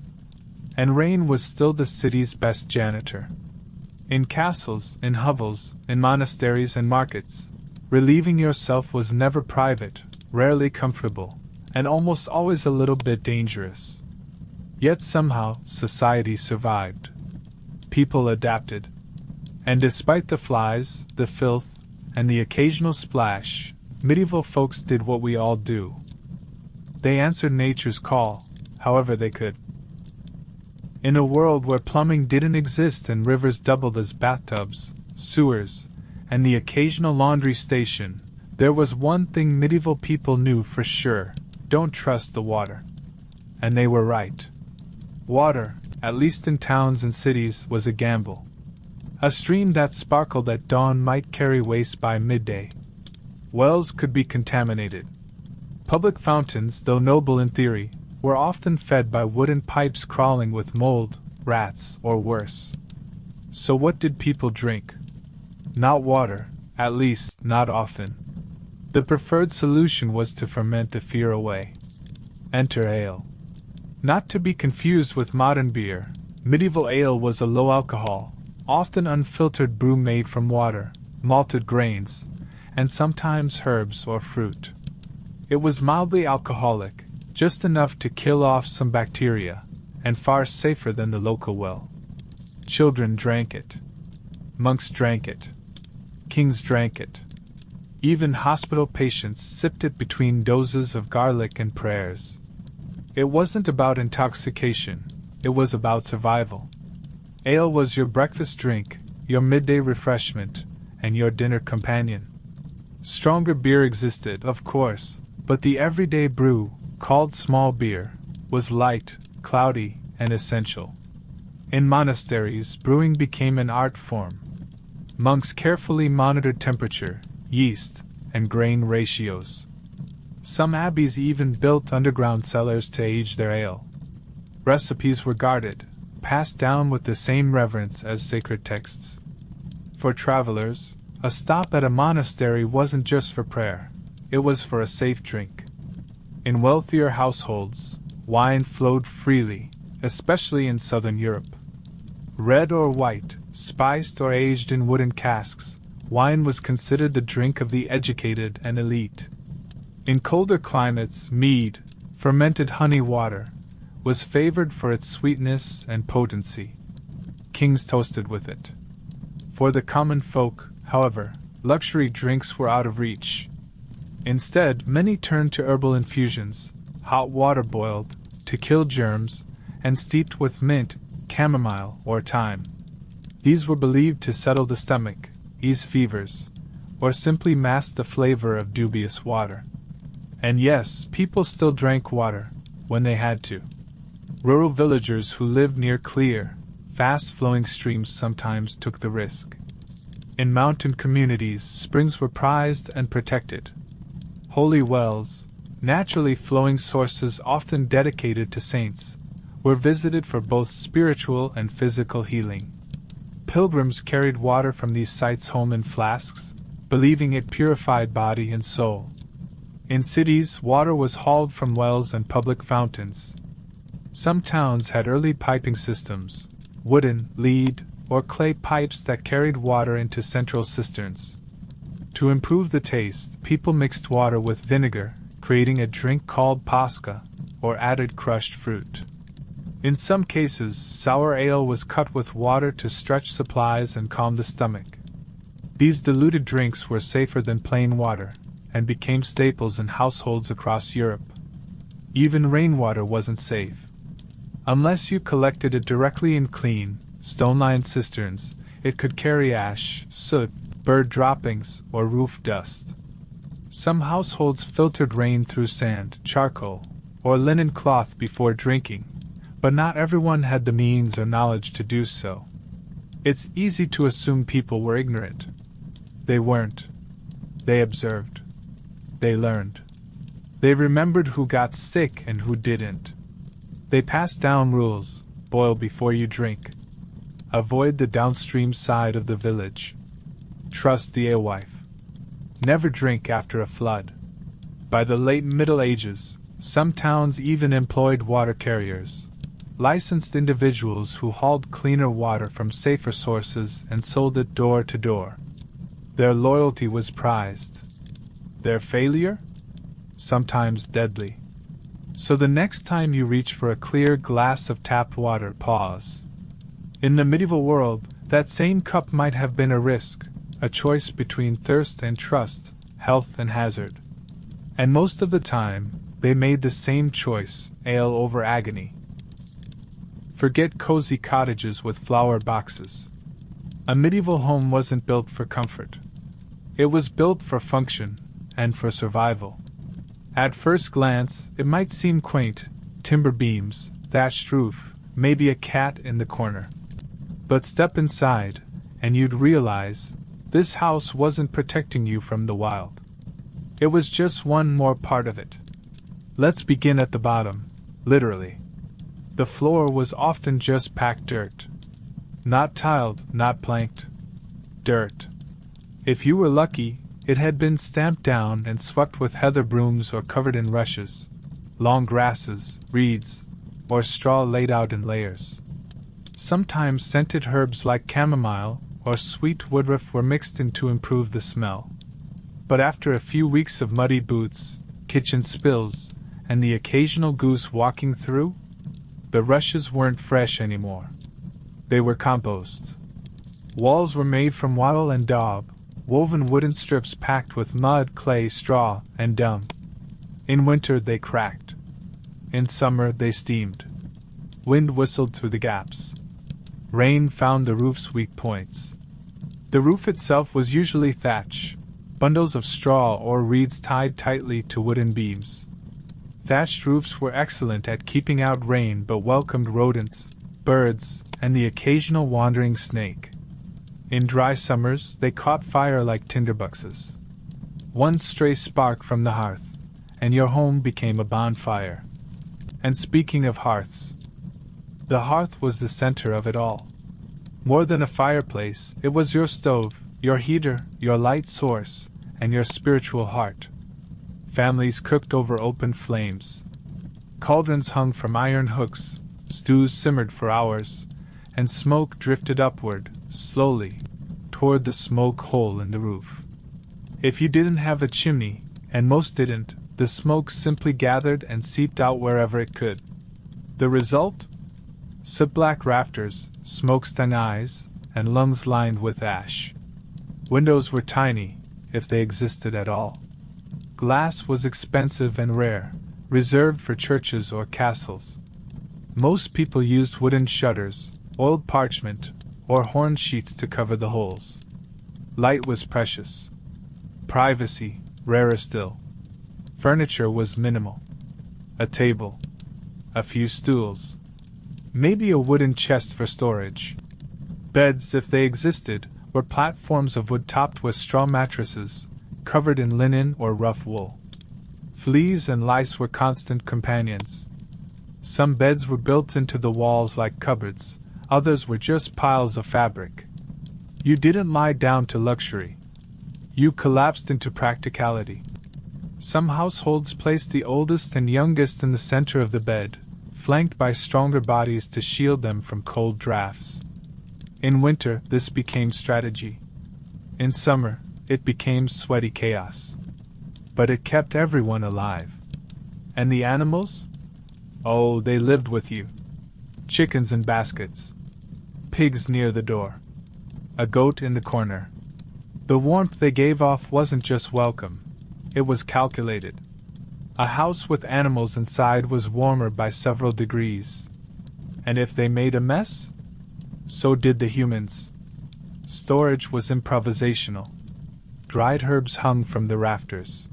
Speaker 1: and rain was still the city's best janitor. In castles, in hovels, in monasteries and markets, relieving yourself was never private, rarely comfortable, and almost always a little bit dangerous. Yet somehow, society survived. People adapted. And despite the flies, the filth, and the occasional splash, medieval folks did what we all do. They answered nature's call, however they could. In a world where plumbing didn't exist and rivers doubled as bathtubs, sewers, and the occasional laundry station, there was one thing medieval people knew for sure: don't trust the water. And they were right. Water, at least in towns and cities, was a gamble. A stream that sparkled at dawn might carry waste by midday. Wells could be contaminated. Public fountains, though noble in theory, were often fed by wooden pipes crawling with mold, rats, or worse. So what did people drink? Not water, at least not often. The preferred solution was to ferment the fear away. Enter ale. Not to be confused with modern beer, medieval ale was a low-alcohol, often unfiltered brew made from water, malted grains, and sometimes herbs or fruit. It was mildly alcoholic, just enough to kill off some bacteria, and far safer than the local well. Children drank it. Monks drank it. Kings drank it. Even hospital patients sipped it between doses of garlic and prayers. It wasn't about intoxication, it was about survival. Ale was your breakfast drink, your midday refreshment, and your dinner companion. Stronger beer existed, of course, but the everyday brew, called small beer, was light, cloudy, and essential. In monasteries, brewing became an art form. Monks carefully monitored temperature, yeast, and grain ratios. Some abbeys even built underground cellars to age their ale. Recipes were guarded, passed down with the same reverence as sacred texts. For travelers, a stop at a monastery wasn't just for prayer, it was for a safe drink. In wealthier households, wine flowed freely, especially in southern Europe. Red or white, spiced or aged in wooden casks, wine was considered the drink of the educated and elite. In colder climates, mead, fermented honey water, was favored for its sweetness and potency. Kings toasted with it. For the common folk, however, luxury drinks were out of reach. Instead, many turned to herbal infusions, hot water boiled, to kill germs, and steeped with mint, chamomile, or thyme. These were believed to settle the stomach, ease fevers, or simply mask the flavor of dubious water. And yes, people still drank water, when they had to. Rural villagers who lived near clear, fast-flowing streams sometimes took the risk. In mountain communities, springs were prized and protected. Holy wells, naturally flowing sources often dedicated to saints, were visited for both spiritual and physical healing. Pilgrims carried water from these sites home in flasks, believing it purified body and soul. In cities, water was hauled from wells and public fountains. Some towns had early piping systems, wooden, lead, or clay pipes that carried water into central cisterns. To improve the taste, people mixed water with vinegar, creating a drink called pasca, or added crushed fruit. In some cases, sour ale was cut with water to stretch supplies and calm the stomach. These diluted drinks were safer than plain water, and became staples in households across Europe. Even rainwater wasn't safe. Unless you collected it directly in clean, stone-lined cisterns, it could carry ash, soot, bird droppings, or roof dust. Some households filtered rain through sand, charcoal, or linen cloth before drinking, but not everyone had the means or knowledge to do so. It's easy to assume people were ignorant. They weren't. They observed. They learned. They remembered who got sick and who didn't. They passed down rules: boil before you drink. Avoid the downstream side of the village. Trust the alewife. Never drink after a flood. By the late Middle Ages, some towns even employed water carriers, licensed individuals who hauled cleaner water from safer sources and sold it door to door. Their loyalty was prized. Their failure? Sometimes deadly. So the next time you reach for a clear glass of tap water, pause. In the medieval world, that same cup might have been a risk, a choice between thirst and trust, health and hazard. And most of the time, they made the same choice, ale over agony. Forget cozy cottages with flower boxes. A medieval home wasn't built for comfort. It was built for function, and for survival. At first glance, it might seem quaint: timber beams, thatched roof, maybe a cat in the corner. But step inside, and you'd realize this house wasn't protecting you from the wild. It was just one more part of it. Let's begin at the bottom, literally. The floor was often just packed dirt. Not tiled, not planked. Dirt. If you were lucky, it had been stamped down and swept with heather brooms or covered in rushes, long grasses, reeds, or straw laid out in layers. Sometimes scented herbs like chamomile or sweet woodruff were mixed in to improve the smell. But after a few weeks of muddy boots, kitchen spills, and the occasional goose walking through, the rushes weren't fresh anymore. They were compost. Walls were made from wattle and daub, woven wooden strips packed with mud, clay, straw, and dung. In winter they cracked. In summer they steamed. Wind whistled through the gaps. Rain found the roof's weak points. The roof itself was usually thatch, bundles of straw or reeds tied tightly to wooden beams. Thatched roofs were excellent at keeping out rain but welcomed rodents, birds, and the occasional wandering snake. In dry summers, they caught fire like tinderboxes. One stray spark from the hearth, and your home became a bonfire. And speaking of hearths, the hearth was the center of it all. More than a fireplace, it was your stove, your heater, your light source, and your spiritual heart. Families cooked over open flames. Cauldrons hung from iron hooks, stews simmered for hours, and smoke drifted upward, slowly, toward the smoke hole in the roof. If you didn't have a chimney, and most didn't, the smoke simply gathered and seeped out wherever it could. The result? Soot-black rafters, smoke-stained eyes, and lungs lined with ash. Windows were tiny, if they existed at all. Glass was expensive and rare, reserved for churches or castles. Most people used wooden shutters, oiled parchment, or horn sheets to cover the holes. Light was precious. Privacy, rarer still. Furniture was minimal. A table. A few stools. Maybe a wooden chest for storage. Beds, if they existed, were platforms of wood topped with straw mattresses, covered in linen or rough wool. Fleas and lice were constant companions. Some beds were built into the walls like cupboards, others were just piles of fabric. You didn't lie down to luxury. You collapsed into practicality. Some households placed the oldest and youngest in the center of the bed, flanked by stronger bodies to shield them from cold drafts. In winter, this became strategy. In summer, it became sweaty chaos. But it kept everyone alive. And the animals? Oh, they lived with you. Chickens in baskets. Pigs near the door. A goat in the corner. The warmth they gave off wasn't just welcome. It was calculated. A house with animals inside was warmer by several degrees. And if they made a mess, so did the humans. Storage was improvisational. Dried herbs hung from the rafters.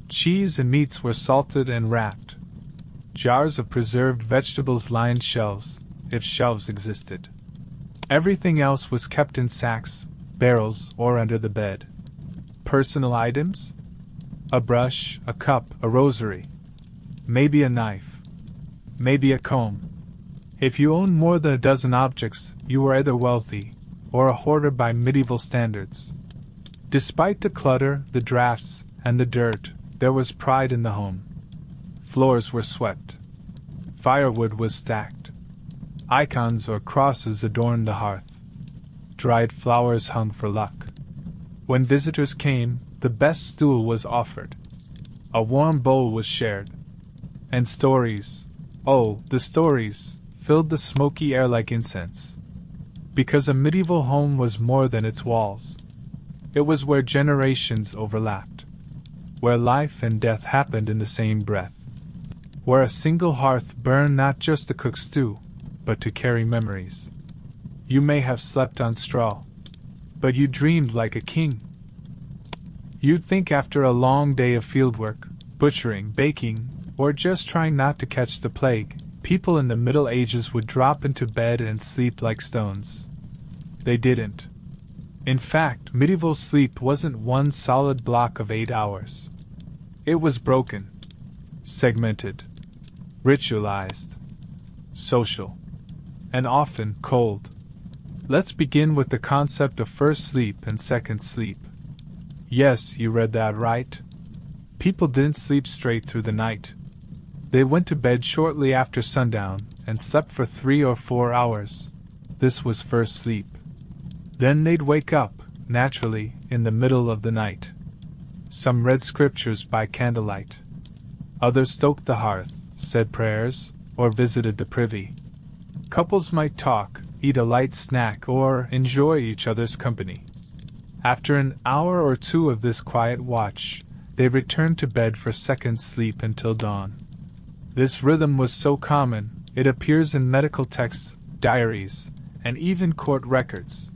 Speaker 1: Cheese and meats were salted and wrapped. Jars of preserved vegetables lined shelves, if shelves existed. Everything else was kept in sacks, barrels, or under the bed. Personal items? A brush, a cup, a rosary. Maybe a knife. Maybe a comb. If you owned more than a dozen objects, you were either wealthy, or a hoarder by medieval standards. Despite the clutter, the drafts, and the dirt, there was pride in the home. Floors were swept. Firewood was stacked. Icons or crosses adorned the hearth. Dried flowers hung for luck. When visitors came, the best stool was offered. A warm bowl was shared. And stories, oh, the stories, filled the smoky air like incense. Because a medieval home was more than its walls. It was where generations overlapped. Where life and death happened in the same breath. Where a single hearth burned not just to cook stew, but to carry memories. You may have slept on straw, but you dreamed like a king. You'd think after a long day of fieldwork, butchering, baking, or just trying not to catch the plague, people in the Middle Ages would drop into bed and sleep like stones. They didn't. In fact, medieval sleep wasn't one solid block of 8 hours. It was broken, segmented, ritualized, social, and often cold. Let's begin with the concept of first sleep and second sleep. Yes, you read that right. People didn't sleep straight through the night. They went to bed shortly after sundown and slept for 3 or 4 hours. This was first sleep. Then they'd wake up, naturally, in the middle of the night. Some read scriptures by candlelight. Others stoked the hearth, said prayers, or visited the privy. Couples might talk, eat a light snack, or enjoy each other's company. After an hour or two of this quiet watch, they returned to bed for second sleep until dawn. This rhythm was so common, it appears in medical texts, diaries, and even court records.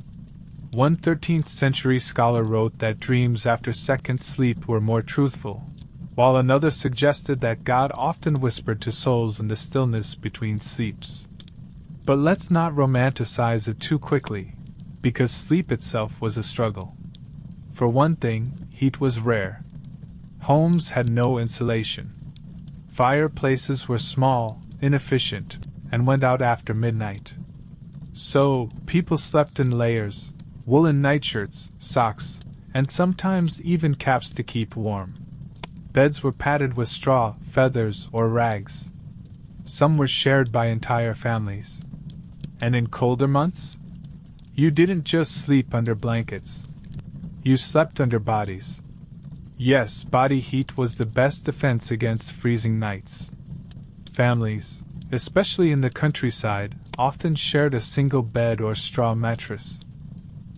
Speaker 1: One 13th century scholar wrote that dreams after second sleep were more truthful, while another suggested that God often whispered to souls in the stillness between sleeps. But let's not romanticize it too quickly, because sleep itself was a struggle. For one thing, heat was rare. Homes had no insulation. Fireplaces were small, inefficient, and went out after midnight. So, people slept in layers, woolen nightshirts, socks, and sometimes even caps to keep warm. Beds were padded with straw, feathers, or rags. Some were shared by entire families. And in colder months? You didn't just sleep under blankets. You slept under bodies. Yes, body heat was the best defense against freezing nights. Families, especially in the countryside, often shared a single bed or straw mattress.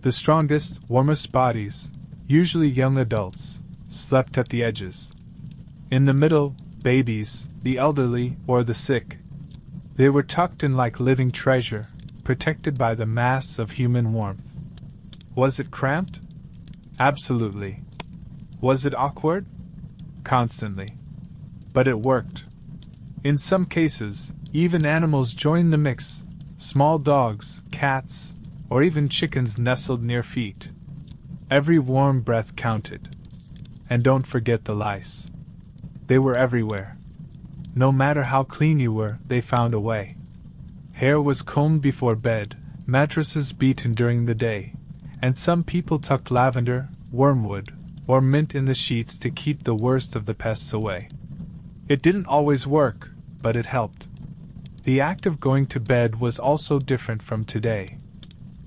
Speaker 1: The strongest, warmest bodies, usually young adults, slept at the edges. In the middle, babies, the elderly, or the sick. They were tucked in like living treasure, protected by the mass of human warmth. Was it cramped? Absolutely. Was it awkward? Constantly. But it worked. In some cases, even animals joined the mix. Small dogs, cats, or even chickens nestled near feet. Every warm breath counted. And don't forget the lice. They were everywhere. No matter how clean you were, they found a way. Hair was combed before bed, mattresses beaten during the day, and some people tucked lavender, wormwood, or mint in the sheets to keep the worst of the pests away. It didn't always work, but it helped. The act of going to bed was also different from today.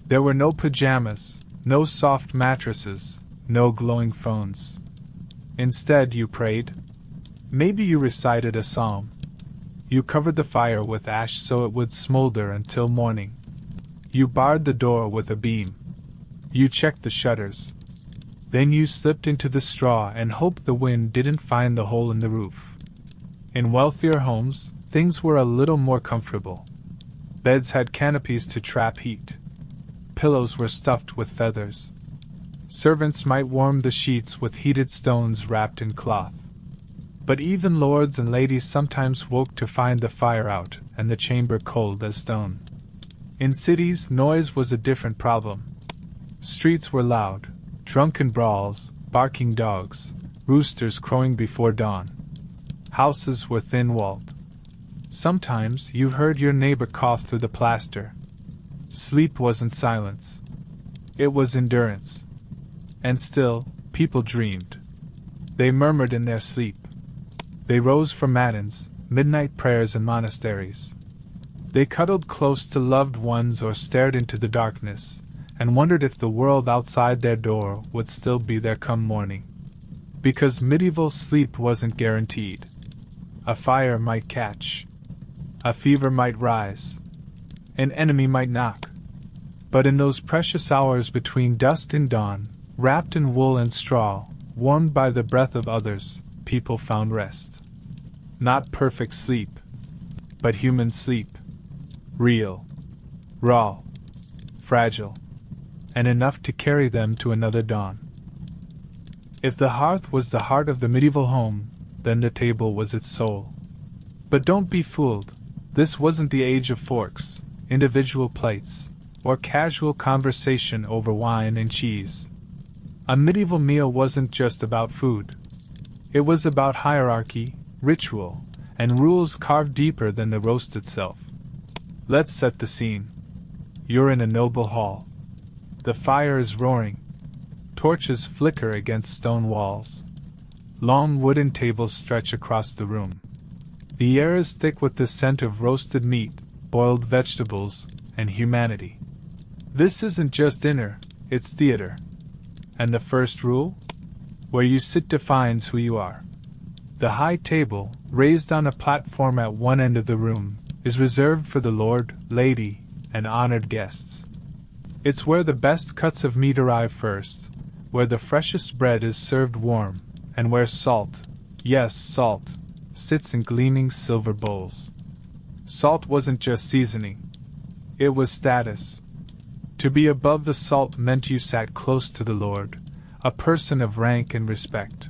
Speaker 1: There were no pajamas, no soft mattresses, no glowing phones. Instead, you prayed. Maybe you recited a psalm. You covered the fire with ash so it would smolder until morning. You barred the door with a beam. You checked the shutters. Then you slipped into the straw and hoped the wind didn't find the hole in the roof. In wealthier homes, things were a little more comfortable. Beds had canopies to trap heat. Pillows were stuffed with feathers. Servants might warm the sheets with heated stones wrapped in cloth. But even lords and ladies sometimes woke to find the fire out and the chamber cold as stone. In cities, noise was a different problem. Streets were loud, drunken brawls, barking dogs, roosters crowing before dawn. Houses were thin-walled. Sometimes you heard your neighbor cough through the plaster. Sleep wasn't silence. It was endurance. And still, people dreamed. They murmured in their sleep. They rose for matins, midnight prayers in monasteries. They cuddled close to loved ones or stared into the darkness, and wondered if the world outside their door would still be there come morning. Because medieval sleep wasn't guaranteed. A fire might catch. A fever might rise. An enemy might knock. But in those precious hours between dusk and dawn, wrapped in wool and straw, warmed by the breath of others, people found rest. Not perfect sleep, but human sleep. Real, raw, fragile, and enough to carry them to another dawn. If the hearth was the heart of the medieval home, then the table was its soul. But don't be fooled, this wasn't the age of forks, individual plates, or casual conversation over wine and cheese. A medieval meal wasn't just about food. It was about hierarchy, ritual, and rules carved deeper than the roast itself. Let's set the scene. You're in a noble hall. The fire is roaring. Torches flicker against stone walls. Long wooden tables stretch across the room. The air is thick with the scent of roasted meat, boiled vegetables, and humanity. This isn't just dinner, it's theater. And the first rule? Where you sit defines who you are. The high table, raised on a platform at one end of the room, is reserved for the lord, lady, and honored guests. It's where the best cuts of meat arrive first, where the freshest bread is served warm, and where salt, yes, salt, sits in gleaming silver bowls. Salt wasn't just seasoning. It was status. To be above the salt meant you sat close to the Lord, a person of rank and respect.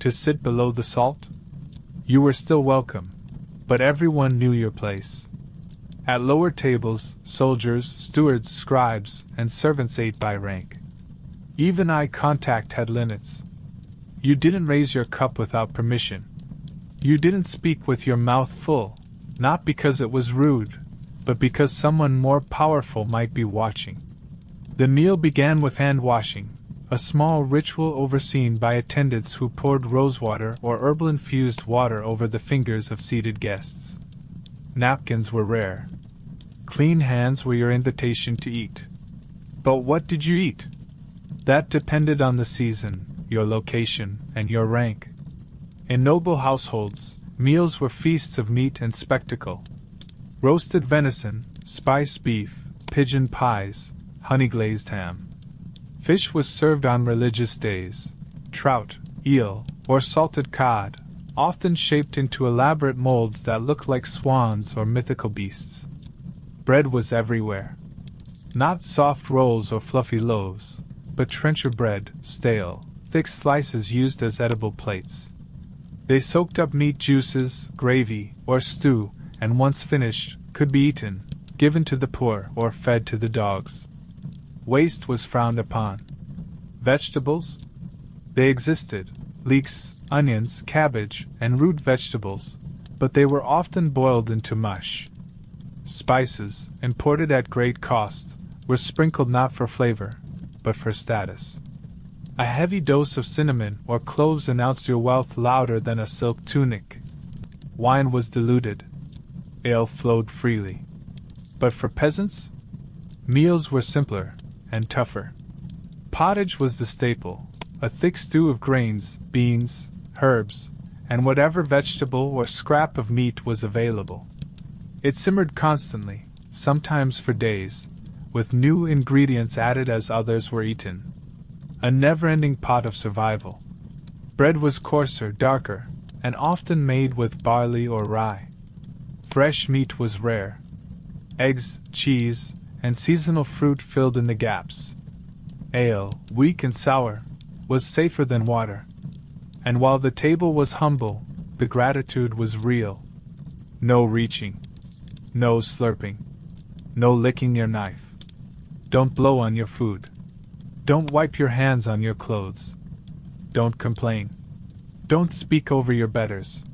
Speaker 1: To sit below the salt? You were still welcome, but everyone knew your place. At lower tables, soldiers, stewards, scribes, and servants ate by rank. Even eye contact had limits. You didn't raise your cup without permission. You didn't speak with your mouth full, not because it was rude, but because someone more powerful might be watching. The meal began with hand washing, a small ritual overseen by attendants who poured rosewater or herbal-infused water over the fingers of seated guests. Napkins were rare. Clean hands were your invitation to eat. But what did you eat? That depended on the season, your location, and your rank. In noble households, meals were feasts of meat and spectacle. Roasted venison, spiced beef, pigeon pies, honey-glazed ham. Fish was served on religious days. Trout, eel, or salted cod, often shaped into elaborate molds that looked like swans or mythical beasts. Bread was everywhere. Not soft rolls or fluffy loaves, but trencher bread, stale, thick slices used as edible plates. They soaked up meat juices, gravy, or stew, and once finished, could be eaten, given to the poor, or fed to the dogs. Waste was frowned upon. Vegetables? They existed: leeks, onions, cabbage, and root vegetables, but they were often boiled into mush. Spices, imported at great cost, were sprinkled not for flavor, but for status. A heavy dose of cinnamon or cloves announced your wealth louder than a silk tunic. Wine was diluted. Ale flowed freely. But for peasants, meals were simpler and tougher. Pottage was the staple, a thick stew of grains, beans, herbs, and whatever vegetable or scrap of meat was available. It simmered constantly, sometimes for days, with new ingredients added as others were eaten. A never-ending pot of survival. Bread was coarser, darker, and often made with barley or rye. Fresh meat was rare. Eggs, cheese, and seasonal fruit filled in the gaps. Ale, weak and sour, was safer than water. And while the table was humble, the gratitude was real. No reaching. No slurping. No licking your knife. Don't blow on your food. Don't wipe your hands on your clothes. Don't complain. Don't speak over your betters.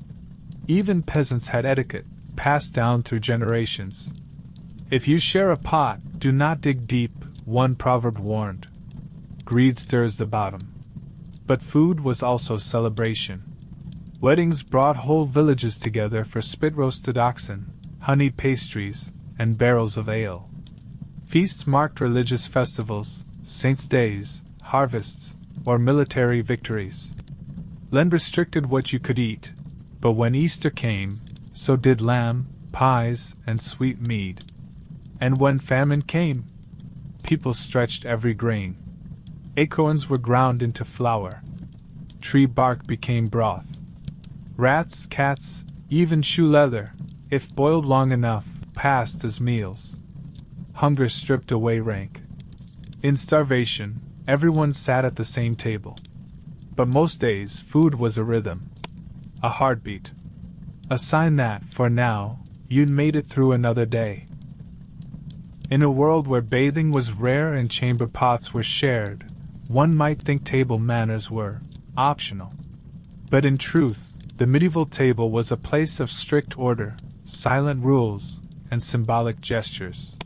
Speaker 1: Even peasants had etiquette, passed down through generations. If you share a pot, do not dig deep, one proverb warned. Greed stirs the bottom. But food was also celebration. Weddings brought whole villages together for spit-roasted oxen, honeyed pastries, and barrels of ale. Feasts marked religious festivals, saints' days, harvests, or military victories. Land restricted what you could eat, but when Easter came, so did lamb, pies, and sweet mead. And when famine came, people stretched every grain. Acorns were ground into flour. Tree bark became broth. Rats, cats, even shoe leather, if boiled long enough, passed as meals. Hunger stripped away rank. In starvation, everyone sat at the same table. But most days, food was a rhythm. A heartbeat. A sign that, for now, you'd made it through another day. In a world where bathing was rare and chamber pots were shared, one might think table manners were optional. But in truth, the medieval table was a place of strict order, silent rules, and symbolic gestures.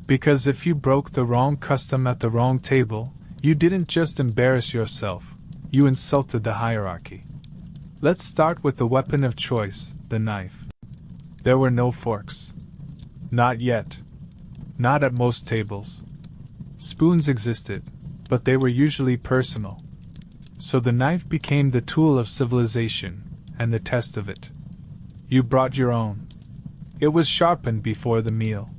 Speaker 1: Because if you broke the wrong custom at the wrong table, you didn't just embarrass yourself, you insulted the hierarchy. Let's start with the weapon of choice, the knife. There were no forks. Not yet. Not at most tables. Spoons existed, but they were usually personal. So the knife became the tool of civilization, and the test of it. You brought your own. It was sharpened before the meal.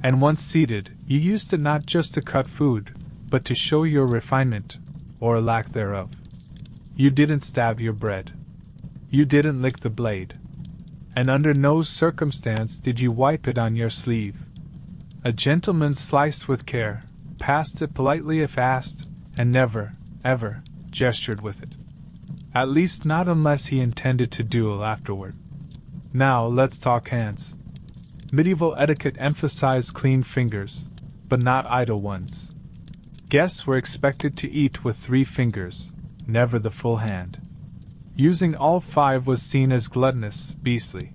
Speaker 1: And once seated, you used it not just to cut food, but to show your refinement, or lack thereof. You didn't stab your bread. You didn't lick the blade. And under no circumstance did you wipe it on your sleeve. A gentleman sliced with care, passed it politely if asked, and never, ever, gestured with it. At least not unless he intended to duel afterward. Now let's talk hands. Medieval etiquette emphasized clean fingers, but not idle ones. Guests were expected to eat with 3 fingers, never the full hand. Using all 5 was seen as gluttonous, beastly.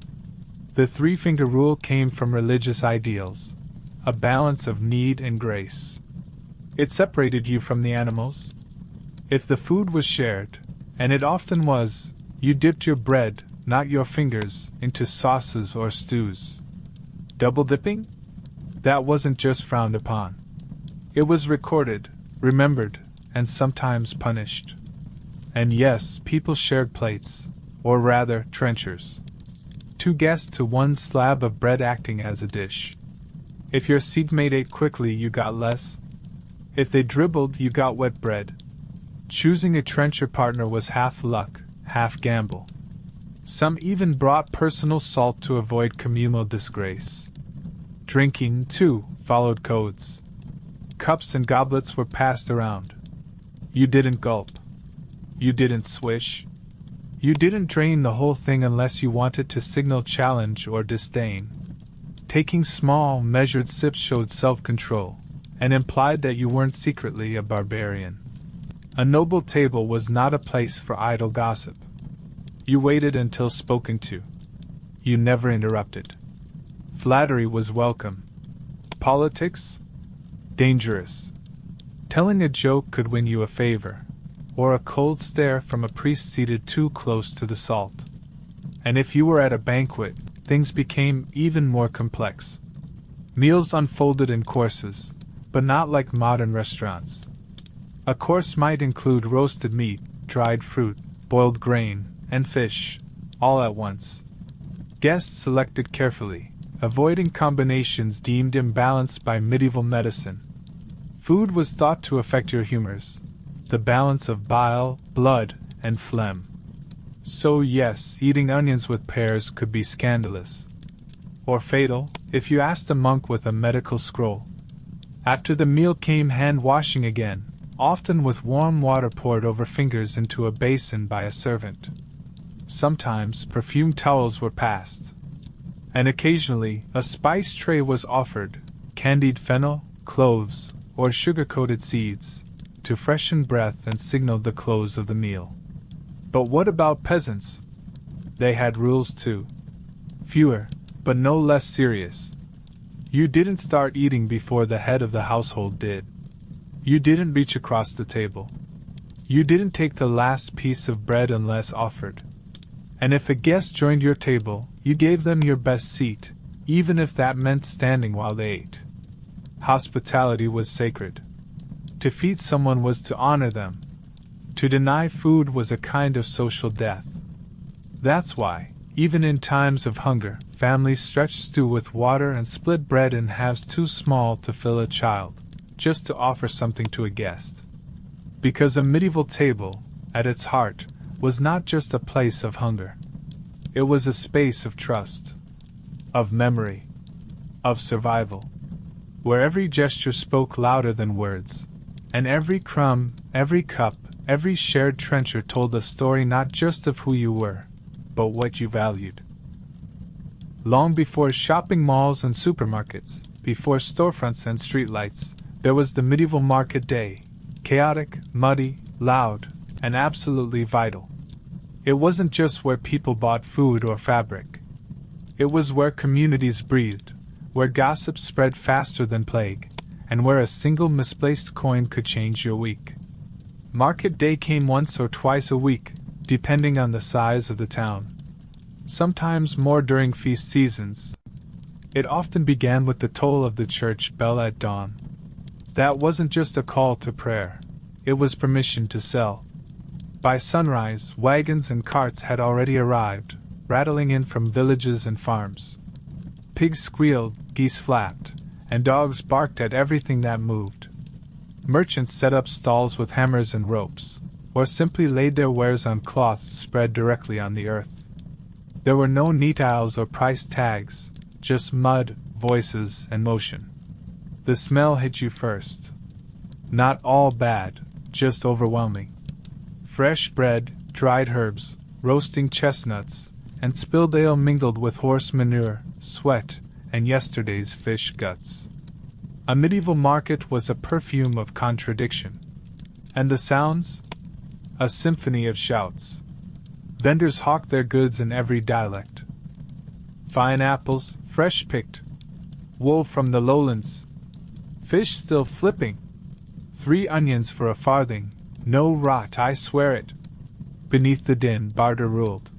Speaker 1: The 3-finger rule came from religious ideals, a balance of need and grace. It separated you from the animals. If the food was shared, and it often was, you dipped your bread, not your fingers, into sauces or stews. Double dipping? That wasn't just frowned upon. It was recorded, remembered, and sometimes punished. And yes, people shared plates, or rather, trenchers. 2 guests to 1 slab of bread acting as a dish. If your seatmate ate quickly, you got less. If they dribbled, you got wet bread. Choosing a trencher partner was half luck, half gamble. Some even brought personal salt to avoid communal disgrace. Drinking, too, followed codes. Cups and goblets were passed around. You didn't gulp. You didn't swish. You didn't drain the whole thing unless you wanted to signal challenge or disdain. Taking small, measured sips showed self-control, and implied that you weren't secretly a barbarian. A noble table was not a place for idle gossip. You waited until spoken to. You never interrupted. Flattery was welcome. Politics? Dangerous. Telling a joke could win you a favor, or a cold stare from a priest seated too close to the salt. And if you were at a banquet, things became even more complex. Meals unfolded in courses, but not like modern restaurants. A course might include roasted meat, dried fruit, boiled grain, and fish, all at once. Guests selected carefully, avoiding combinations deemed imbalanced by medieval medicine. Food was thought to affect your humors, the balance of bile, blood, and phlegm. So yes, eating onions with pears could be scandalous. Or fatal, if you asked a monk with a medical scroll. After the meal came hand-washing again, often with warm water poured over fingers into a basin by a servant. Sometimes perfumed towels were passed. And occasionally, a spice tray was offered, candied fennel, cloves, or sugar-coated seeds, to freshen breath and signal the close of the meal. But what about peasants? They had rules too. Fewer, but no less serious. You didn't start eating before the head of the household did. You didn't reach across the table. You didn't take the last piece of bread unless offered. And if a guest joined your table, you gave them your best seat, even if that meant standing while they ate. Hospitality was sacred. To feed someone was to honor them. To deny food was a kind of social death. That's why, even in times of hunger, families stretched stew with water and split bread in halves too small to fill a child, just to offer something to a guest. Because a medieval table, at its heart, was not just a place of hunger. It was a space of trust, of memory, of survival, where every gesture spoke louder than words, and every crumb, every cup, every shared trencher told a story not just of who you were, but what you valued. Long before shopping malls and supermarkets, before storefronts and streetlights, there was the medieval market day, chaotic, muddy, loud, and absolutely vital. It wasn't just where people bought food or fabric. It was where communities breathed, where gossip spread faster than plague, and where a single misplaced coin could change your week. Market day came once or twice a week, depending on the size of the town. Sometimes more during feast seasons. It often began with the toll of the church bell at dawn. That wasn't just a call to prayer. It was permission to sell. By sunrise, wagons and carts had already arrived, rattling in from villages and farms. Pigs squealed, geese flapped, and dogs barked at everything that moved. Merchants set up stalls with hammers and ropes, or simply laid their wares on cloths spread directly on the earth. There were no neat aisles or price tags, just mud, voices, and motion. The smell hit you first. Not all bad, just overwhelming. Fresh bread, dried herbs, roasting chestnuts, and spilled ale mingled with horse manure, sweat, and yesterday's fish guts. A medieval market was a perfume of contradiction. And the sounds? A symphony of shouts. Vendors hawked their goods in every dialect. Fine apples, fresh picked. Wool from the lowlands. Fish still flipping. 3 onions for a farthing. No rot, I swear it. Beneath the din, barter ruled.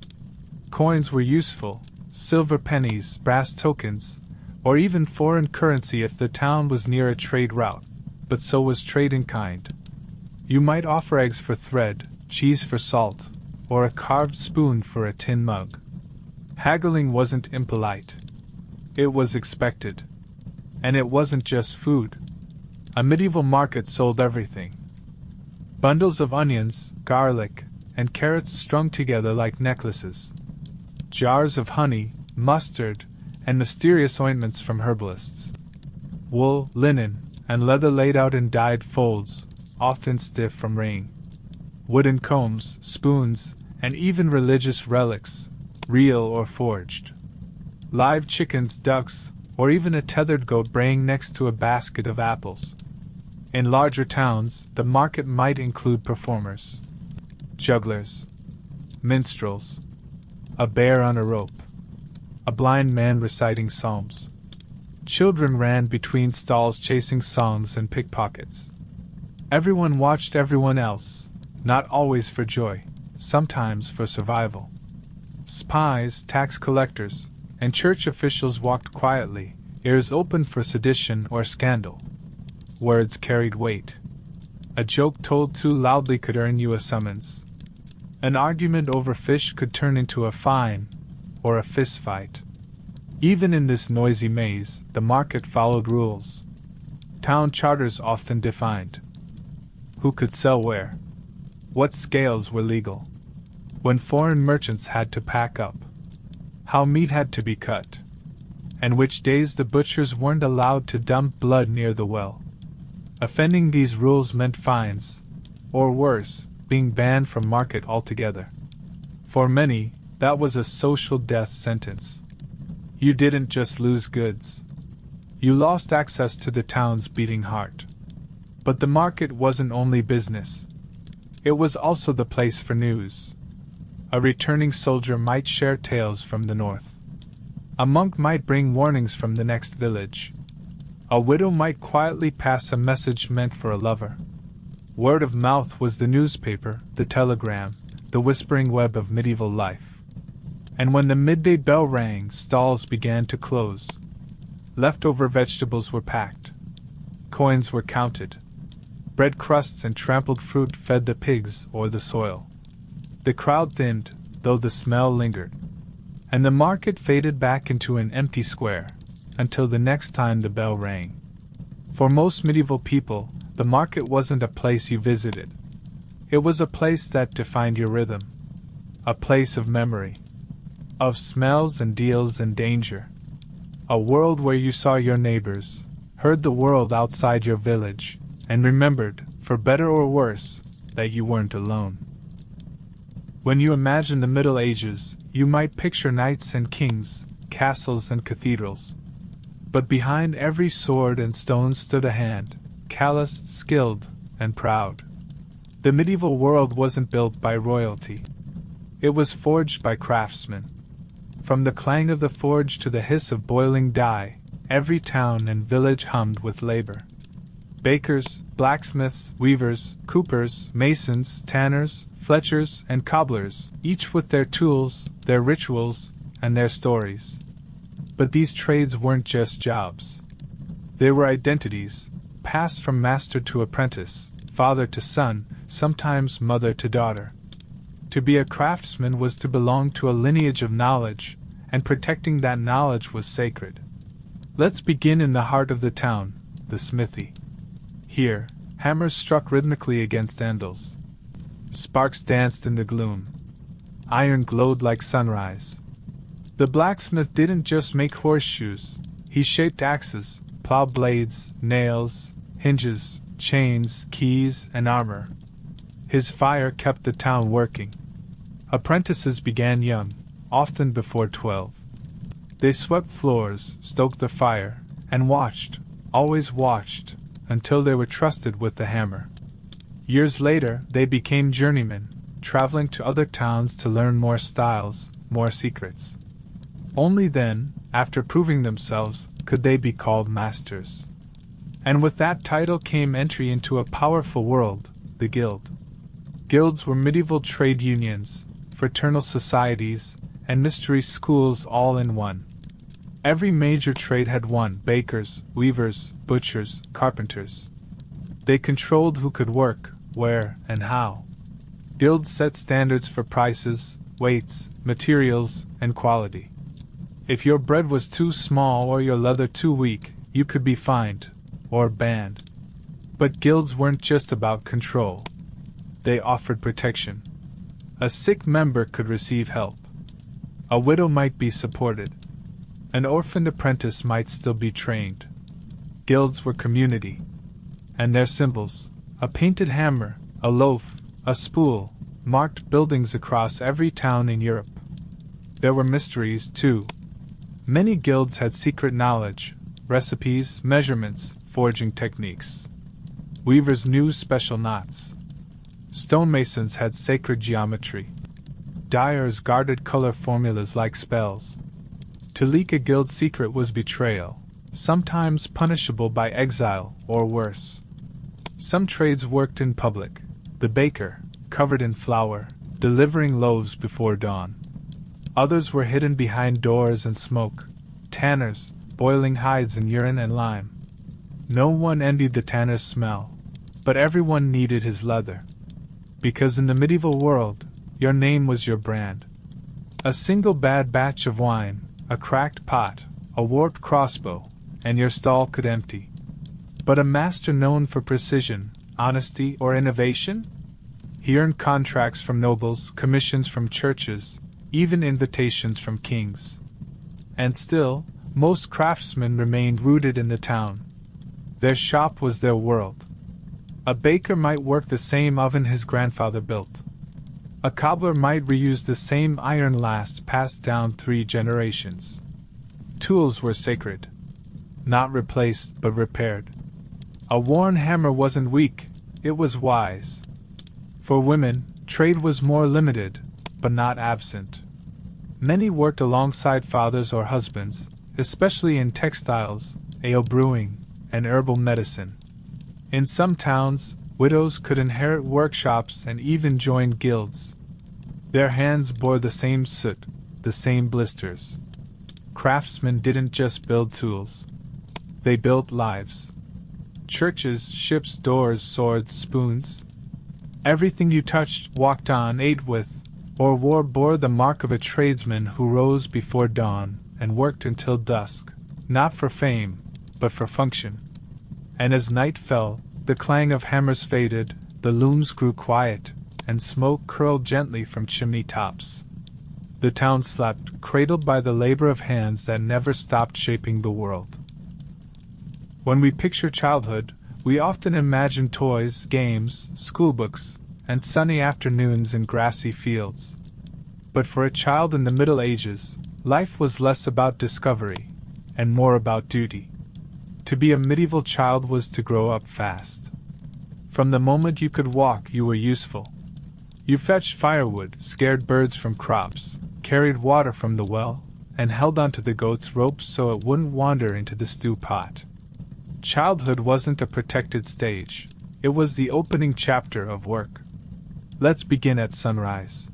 Speaker 1: Coins were useful, silver pennies, brass tokens, or even foreign currency if the town was near a trade route, but so was trade in kind. You might offer eggs for thread, cheese for salt, or a carved spoon for a tin mug. Haggling wasn't impolite. It was expected. And it wasn't just food. A medieval market sold everything. Bundles of onions, garlic, and carrots strung together like necklaces. Jars of honey, mustard, and mysterious ointments from herbalists. Wool, linen, and leather laid out in dyed folds, often stiff from rain. Wooden combs, spoons, and even religious relics, real or forged. Live chickens, ducks, or even a tethered goat braying next to a basket of apples. In larger towns, the market might include performers, jugglers, minstrels, a bear on a rope, a blind man reciting psalms. Children ran between stalls chasing songs and pickpockets. Everyone watched everyone else, not always for joy, sometimes for survival. Spies, tax collectors, and church officials walked quietly, ears open for sedition or scandal. Words carried weight. A joke told too loudly could earn you a summons. An argument over fish could turn into a fine, or a fistfight. Even in this noisy maze, the market followed rules. Town charters often defined who could sell where, what scales were legal, when foreign merchants had to pack up, how meat had to be cut, and which days the butchers weren't allowed to dump blood near the well. Offending these rules meant fines, or worse, being banned from market altogether. For many, that was a social death sentence. You didn't just lose goods. You lost access to the town's beating heart. But the market wasn't only business. It was also the place for news. A returning soldier might share tales from the north. A monk might bring warnings from the next village. A widow might quietly pass a message meant for a lover. Word of mouth was the newspaper, the telegram, the whispering web of medieval life. And when the midday bell rang, stalls began to close. Leftover vegetables were packed. Coins were counted. Bread crusts and trampled fruit fed the pigs or the soil. The crowd thinned, though the smell lingered. And the market faded back into an empty square, until the next time the bell rang. For most medieval people, the market wasn't a place you visited. It was a place that defined your rhythm. A place of memory. Of smells and deals and danger. A world where you saw your neighbors, heard the world outside your village, and remembered, for better or worse, that you weren't alone. When you imagine the Middle Ages, you might picture knights and kings, castles and cathedrals. But behind every sword and stone stood a hand, calloused, skilled, and proud. The medieval world wasn't built by royalty. It was forged by craftsmen. From the clang of the forge to the hiss of boiling dye, every town and village hummed with labor. Bakers, blacksmiths, weavers, coopers, masons, tanners, fletchers, and cobblers, each with their tools, their rituals, and their stories. But these trades weren't just jobs. They were identities, passed from master to apprentice, father to son, sometimes mother to daughter. To be a craftsman was to belong to a lineage of knowledge, and protecting that knowledge was sacred. Let's begin in the heart of the town, the smithy. Here, hammers struck rhythmically against anvils. Sparks danced in the gloom. Iron glowed like sunrise. The blacksmith didn't just make horseshoes, he shaped axes, plow blades, nails, hinges, chains, keys, and armor. His fire kept the town working. Apprentices began young, often before 12. They swept floors, stoked the fire, and watched, always watched, until they were trusted with the hammer. Years later, they became journeymen, traveling to other towns to learn more styles, more secrets. Only then, after proving themselves, could they be called masters. And with that title came entry into a powerful world, the guild. Guilds were medieval trade unions, fraternal societies, and mystery schools all in one. Every major trade had one: bakers, weavers, butchers, carpenters. They controlled who could work, where, and how. Guilds set standards for prices, weights, materials, and quality. If your bread was too small or your leather too weak, you could be fined, or banned. But guilds weren't just about control. They offered protection. A sick member could receive help. A widow might be supported. An orphaned apprentice might still be trained. Guilds were community. And their symbols, a painted hammer, a loaf, a spool, marked buildings across every town in Europe. There were mysteries, too. Many guilds had secret knowledge, recipes, measurements, forging techniques. Weavers knew special knots. Stonemasons had sacred geometry. Dyers guarded color formulas like spells. To leak a guild secret was betrayal, sometimes punishable by exile or worse. Some trades worked in public. The baker, covered in flour, delivering loaves before dawn. Others were hidden behind doors and smoke. Tanners, boiling hides in urine and lime. No one envied the tanner's smell, but everyone needed his leather. Because in the medieval world, your name was your brand. A single bad batch of wine, a cracked pot, a warped crossbow, and your stall could empty. But a master known for precision, honesty, or innovation? He earned contracts from nobles, commissions from churches, even invitations from kings. And still, most craftsmen remained rooted in the town. Their shop was their world. A baker might work the same oven his grandfather built. A cobbler might reuse the same iron last passed down 3 generations. Tools were sacred. Not replaced, but repaired. A worn hammer wasn't weak, it was wise. For women, trade was more limited, but not absent. Many worked alongside fathers or husbands, especially in textiles, ale brewing, and herbal medicine. In some towns, widows could inherit workshops and even join guilds. Their hands bore the same soot, the same blisters. Craftsmen didn't just build tools. They built lives. Churches, ships, doors, swords, spoons. Everything you touched, walked on, ate with, or wore bore the mark of a tradesman who rose before dawn and worked until dusk, not for fame, but for function. And as night fell, the clang of hammers faded, the looms grew quiet, and smoke curled gently from chimney tops. The town slept, cradled by the labor of hands that never stopped shaping the world. When we picture childhood, we often imagine toys, games, schoolbooks, and sunny afternoons in grassy fields. But for a child in the Middle Ages, life was less about discovery, and more about duty. To be a medieval child was to grow up fast. From the moment you could walk, you were useful. You fetched firewood, scared birds from crops, carried water from the well, and held onto the goat's ropes so it wouldn't wander into the stew pot. Childhood wasn't a protected stage, it was the opening chapter of work. Let's begin at sunrise.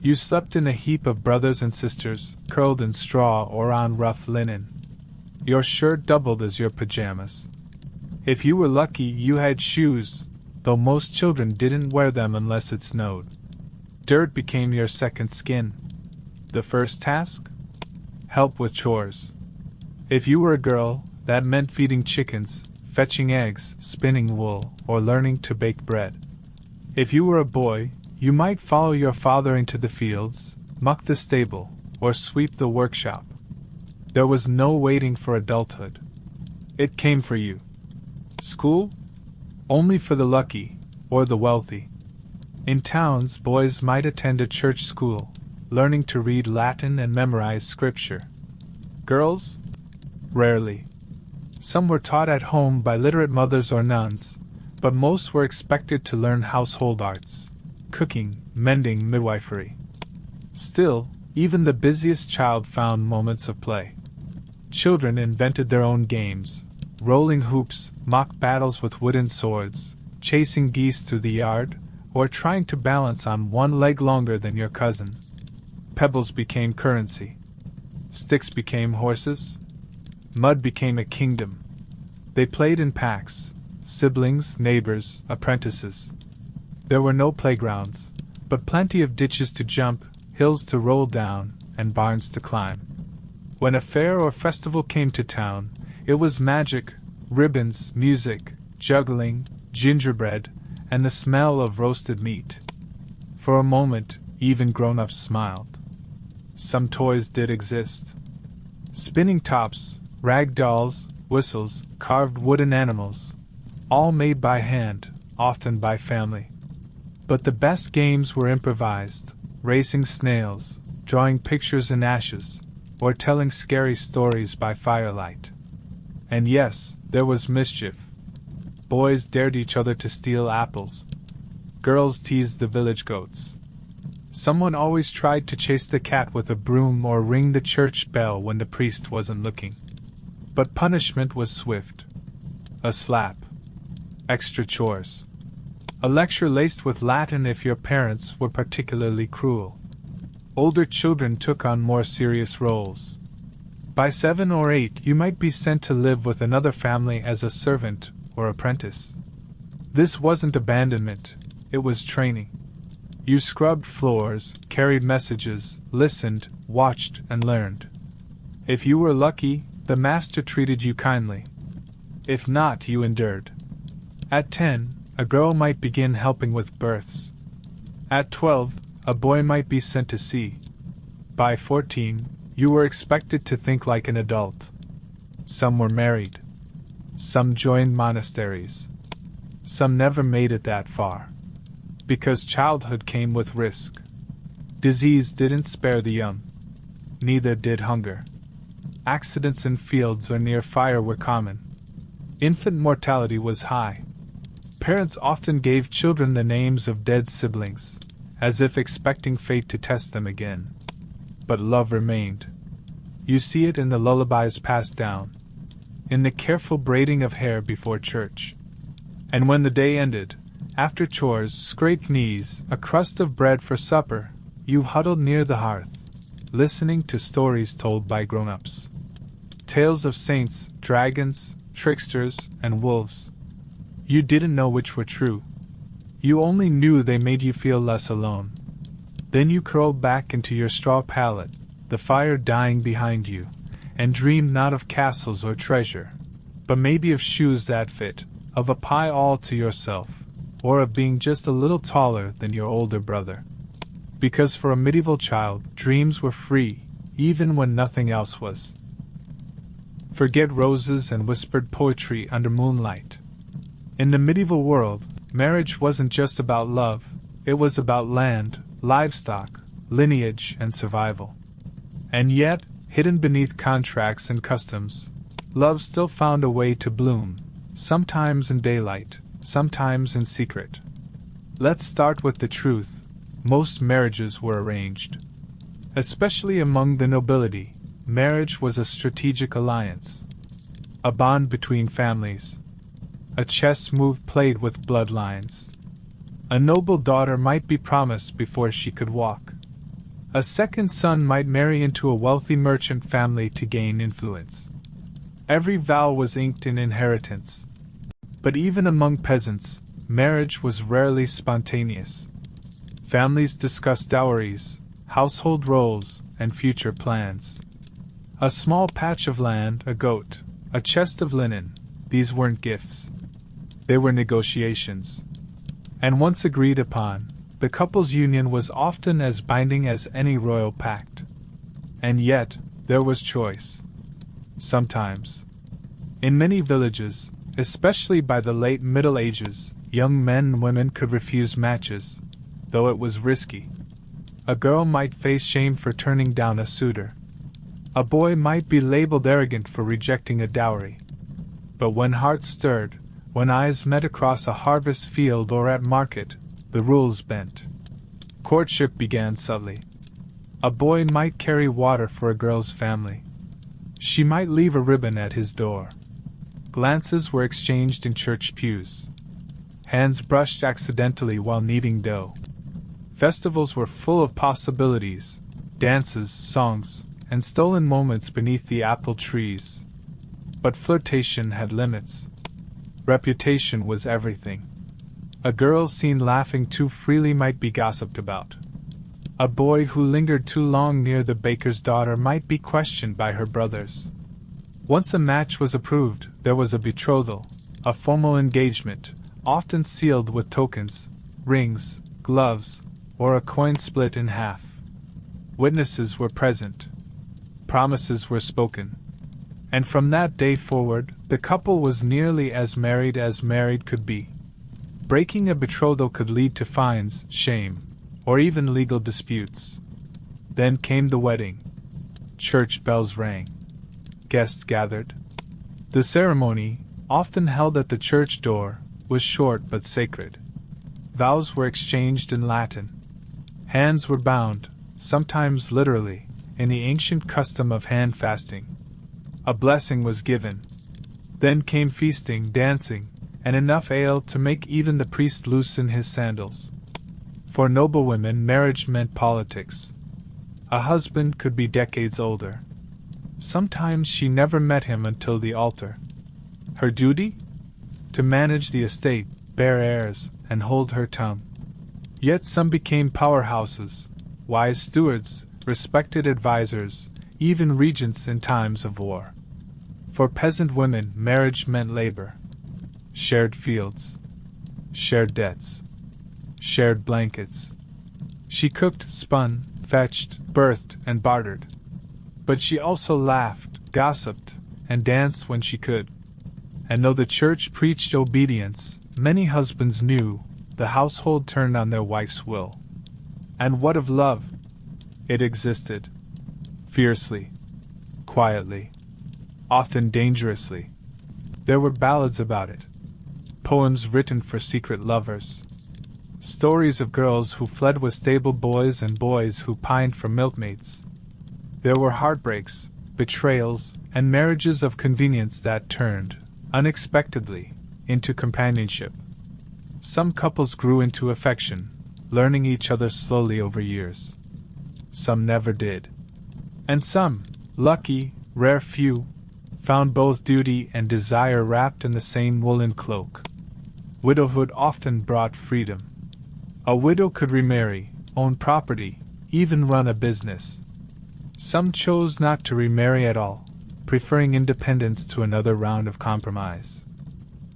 Speaker 1: You slept in a heap of brothers and sisters, curled in straw or on rough linen. Your shirt doubled as your pajamas. If you were lucky, you had shoes, though most children didn't wear them unless it snowed. Dirt became your second skin. The first task? Help with chores. If you were a girl, that meant feeding chickens, fetching eggs, spinning wool, or learning to bake bread. If you were a boy, you might follow your father into the fields, muck the stable, or sweep the workshop. There was no waiting for adulthood. It came for you. School? Only for the lucky, or the wealthy. In towns, boys might attend a church school, learning to read Latin and memorize scripture. Girls? Rarely. Some were taught at home by literate mothers or nuns, but most were expected to learn household arts, cooking, mending, midwifery. Still, even the busiest child found moments of play. Children invented their own games, rolling hoops, mock battles with wooden swords, chasing geese through the yard, or trying to balance on one leg longer than your cousin. Pebbles became currency. Sticks became horses. Mud became a kingdom. They played in packs, siblings, neighbors, apprentices. There were no playgrounds, but plenty of ditches to jump, hills to roll down, and barns to climb. When a fair or festival came to town, it was magic, ribbons, music, juggling, gingerbread, and the smell of roasted meat. For a moment, even grown-ups smiled. Some toys did exist. Spinning tops, rag dolls, whistles, carved wooden animals, all made by hand, often by family. But the best games were improvised, racing snails, drawing pictures in ashes, or telling scary stories by firelight. And yes, there was mischief. Boys dared each other to steal apples. Girls teased the village goats. Someone always tried to chase the cat with a broom or ring the church bell when the priest wasn't looking. But punishment was swift. A slap. Extra chores. A lecture laced with Latin if your parents were particularly cruel. Older children took on more serious roles. By 7 or 8, you might be sent to live with another family as a servant or apprentice. This wasn't abandonment, it was training. You scrubbed floors, carried messages, listened, watched, and learned. If you were lucky, the master treated you kindly. If not, you endured. At 10, a girl might begin helping with births. At 12, a boy might be sent to sea. By 14, you were expected to think like an adult. Some were married. Some joined monasteries. Some never made it that far. Because childhood came with risk. Disease didn't spare the young. Neither did hunger. Accidents in fields or near fire were common. Infant mortality was high. Parents often gave children the names of dead siblings, as if expecting fate to test them again. But love remained. You see it in the lullabies passed down, in the careful braiding of hair before church. And when the day ended, after chores, scraped knees, a crust of bread for supper, you huddled near the hearth, listening to stories told by grown-ups. Tales of saints, dragons, tricksters, and wolves. You didn't know which were true. You only knew they made you feel less alone. Then you curled back into your straw pallet, the fire dying behind you, and dreamed not of castles or treasure, but maybe of shoes that fit, of a pie all to yourself, or of being just a little taller than your older brother. Because for a medieval child, dreams were free, even when nothing else was. Forget roses and whispered poetry under moonlight. In the medieval world, marriage wasn't just about love, it was about land, livestock, lineage, and survival. And yet, hidden beneath contracts and customs, love still found a way to bloom, sometimes in daylight, sometimes in secret. Let's start with the truth. Most marriages were arranged. Especially among the nobility, marriage was a strategic alliance. A bond between families. A chess move played with bloodlines. A noble daughter might be promised before she could walk. A second son might marry into a wealthy merchant family to gain influence. Every vow was inked in inheritance. But even among peasants, marriage was rarely spontaneous. Families discussed dowries, household roles, and future plans. A small patch of land, a goat, a chest of linen, these weren't gifts. They were negotiations. And once agreed upon, the couple's union was often as binding as any royal pact. And yet, there was choice. Sometimes. In many villages, especially by the late Middle Ages, young men and women could refuse matches, though it was risky. A girl might face shame for turning down a suitor. A boy might be labeled arrogant for rejecting a dowry. But when hearts stirred, when eyes met across a harvest field or at market, the rules bent. Courtship began subtly. A boy might carry water for a girl's family. She might leave a ribbon at his door. Glances were exchanged in church pews. Hands brushed accidentally while kneading dough. Festivals were full of possibilities, dances, songs, and stolen moments beneath the apple trees. But flirtation had limits. Reputation was everything. A girl seen laughing too freely might be gossiped about. A boy who lingered too long near the baker's daughter might be questioned by her brothers. Once a match was approved, there was a betrothal, a formal engagement, often sealed with tokens, rings, gloves, or a coin split in half. Witnesses were present. Promises were spoken. And from that day forward, the couple was nearly as married could be. Breaking a betrothal could lead to fines, shame, or even legal disputes. Then came the wedding. Church bells rang. Guests gathered. The ceremony, often held at the church door, was short but sacred. Vows were exchanged in Latin. Hands were bound, sometimes literally, in the ancient custom of hand fasting. A blessing was given. Then came feasting, dancing, and enough ale to make even the priest loosen his sandals. For noble women, marriage meant politics. A husband could be decades older. Sometimes she never met him until the altar. Her duty? To manage the estate, bear heirs, and hold her tongue. Yet some became powerhouses, wise stewards, respected advisors, even regents in times of war. For peasant women, marriage meant labor. Shared fields. Shared debts. Shared blankets. She cooked, spun, fetched, birthed, and bartered. But she also laughed, gossiped, and danced when she could. And though the church preached obedience, many husbands knew the household turned on their wife's will. And what of love? It existed. Fiercely. Quietly. Often dangerously. There were ballads about it. Poems written for secret lovers. Stories of girls who fled with stable boys and boys who pined for milkmaids. There were heartbreaks, betrayals, and marriages of convenience that turned, unexpectedly, into companionship. Some couples grew into affection, learning each other slowly over years. Some never did. And some, lucky, rare few, found both duty and desire wrapped in the same woolen cloak. Widowhood often brought freedom. A widow could remarry, own property, even run a business. Some chose not to remarry at all, preferring independence to another round of compromise.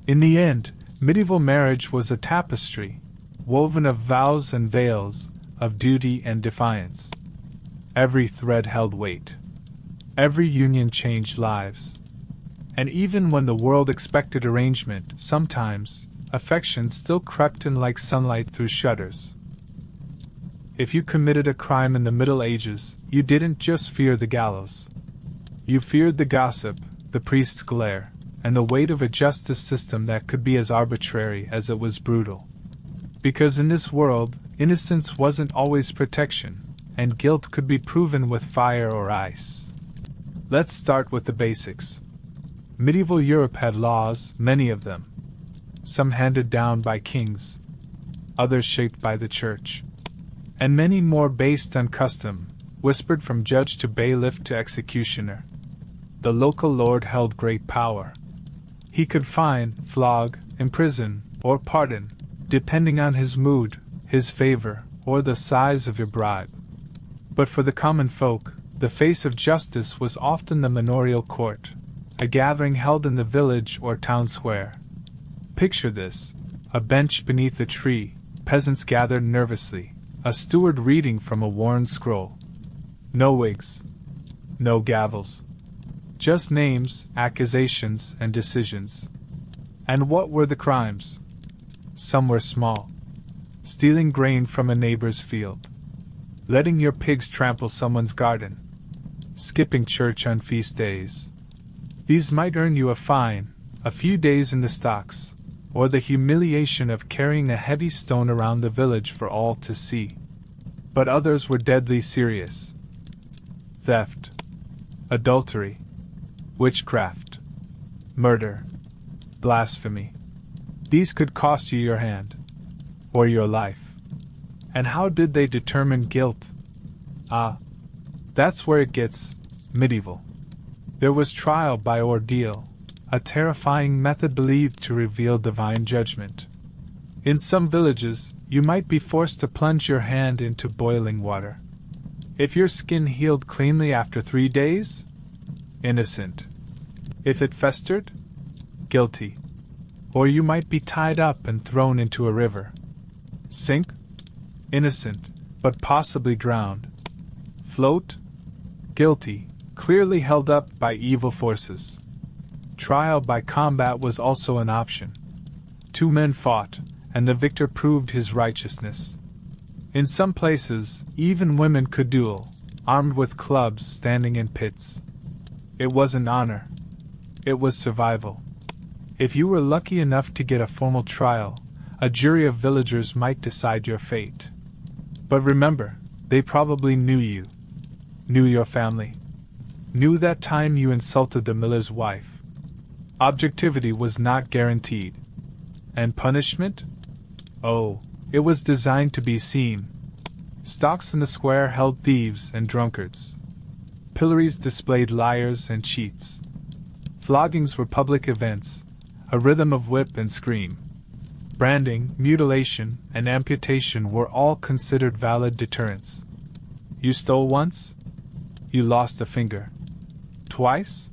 Speaker 1: In the end, medieval marriage was a tapestry, woven of vows and veils, of duty and defiance. Every thread held weight. Every union changed lives. And even when the world expected arrangement, sometimes, affection still crept in like sunlight through shutters. If you committed a crime in the Middle Ages, you didn't just fear the gallows. You feared the gossip, the priest's glare, and the weight of a justice system that could be as arbitrary as it was brutal. Because in this world, innocence wasn't always protection, and guilt could be proven with fire or ice. Let's start with the basics. Medieval Europe had laws, many of them. Some handed down by kings, others shaped by the church, and many more based on custom, whispered from judge to bailiff to executioner. The local lord held great power. He could fine, flog, imprison, or pardon, depending on his mood, his favor, or the size of your bribe. But for the common folk, the face of justice was often the manorial court, a gathering held in the village or town square. Picture this: a bench beneath a tree, peasants gathered nervously, a steward reading from a worn scroll. No wigs, no gavels. Just names, accusations, and decisions. And what were the crimes? Some were small. Stealing grain from a neighbor's field. Letting your pigs trample someone's garden. Skipping church on feast days. These might earn you a fine, a few days in the stocks, or the humiliation of carrying a heavy stone around the village for all to see. But others were deadly serious. Theft, adultery, witchcraft, murder, blasphemy. These could cost you your hand, or your life. And how did they determine guilt? That's where it gets medieval. There was trial by ordeal, a terrifying method believed to reveal divine judgment. In some villages, you might be forced to plunge your hand into boiling water. If your skin healed cleanly after 3 days, innocent. If it festered, guilty. Or you might be tied up and thrown into a river. Sink, innocent, but possibly drowned. Float, guilty, clearly held up by evil forces. Trial by combat was also an option. 2 men fought, and the victor proved his righteousness. In some places, even women could duel, armed with clubs standing in pits. It wasn't honor. It was survival. If you were lucky enough to get a formal trial, a jury of villagers might decide your fate. But remember, they probably knew you, knew your family, knew that time you insulted the miller's wife. Objectivity was not guaranteed. And punishment? Oh, it was designed to be seen. Stocks in the square held thieves and drunkards. Pillories displayed liars and cheats. Floggings were public events, a rhythm of whip and scream. Branding, mutilation, and amputation were all considered valid deterrents. You stole once? You lost a finger. Twice?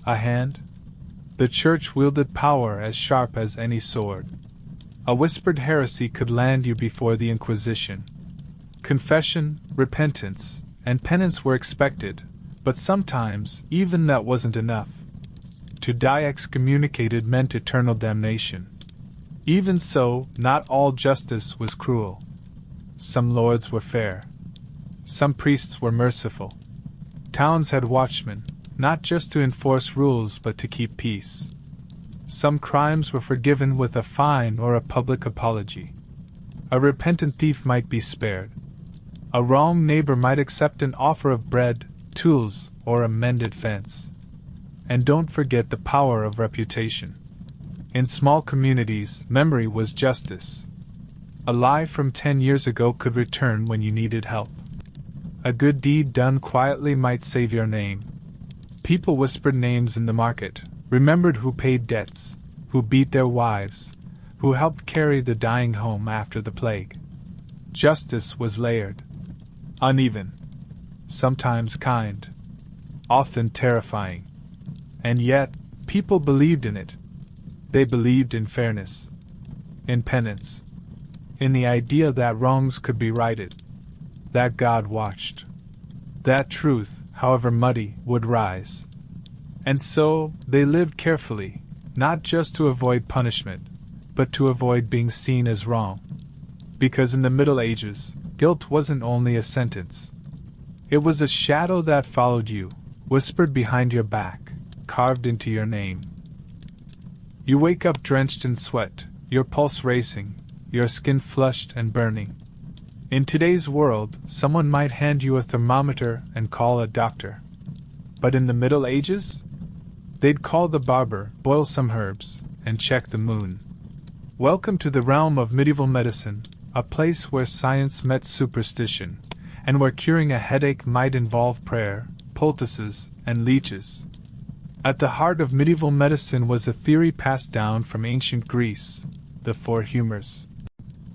Speaker 1: A hand? The church wielded power as sharp as any sword. A whispered heresy could land you before the Inquisition. Confession, repentance, and penance were expected, but sometimes even that wasn't enough. To die excommunicated meant eternal damnation. Even so, not all justice was cruel. Some lords were fair. Some priests were merciful. Towns had watchmen, not just to enforce rules but to keep peace. Some crimes were forgiven with a fine or a public apology. A repentant thief might be spared. A wronged neighbor might accept an offer of bread, tools, or a mended fence. And don't forget the power of reputation. In small communities, memory was justice. A lie from 10 years ago could return when you needed help. A good deed done quietly might save your name. People whispered names in the market, remembered who paid debts, who beat their wives, who helped carry the dying home after the plague. Justice was layered, uneven, sometimes kind, often terrifying. And yet, people believed in it. They believed in fairness, in penance, in the idea that wrongs could be righted, that God watched, that truth, however muddy, would rise. And so, they lived carefully, not just to avoid punishment, but to avoid being seen as wrong. Because in the Middle Ages, guilt wasn't only a sentence. It was a shadow that followed you, whispered behind your back, carved into your name. You wake up drenched in sweat, your pulse racing, your skin flushed and burning. In today's world, someone might hand you a thermometer and call a doctor. But in the Middle Ages? They'd call the barber, boil some herbs, and check the moon. Welcome to the realm of medieval medicine, a place where science met superstition, and where curing a headache might involve prayer, poultices, and leeches. At the heart of medieval medicine was a theory passed down from ancient Greece, the four humors.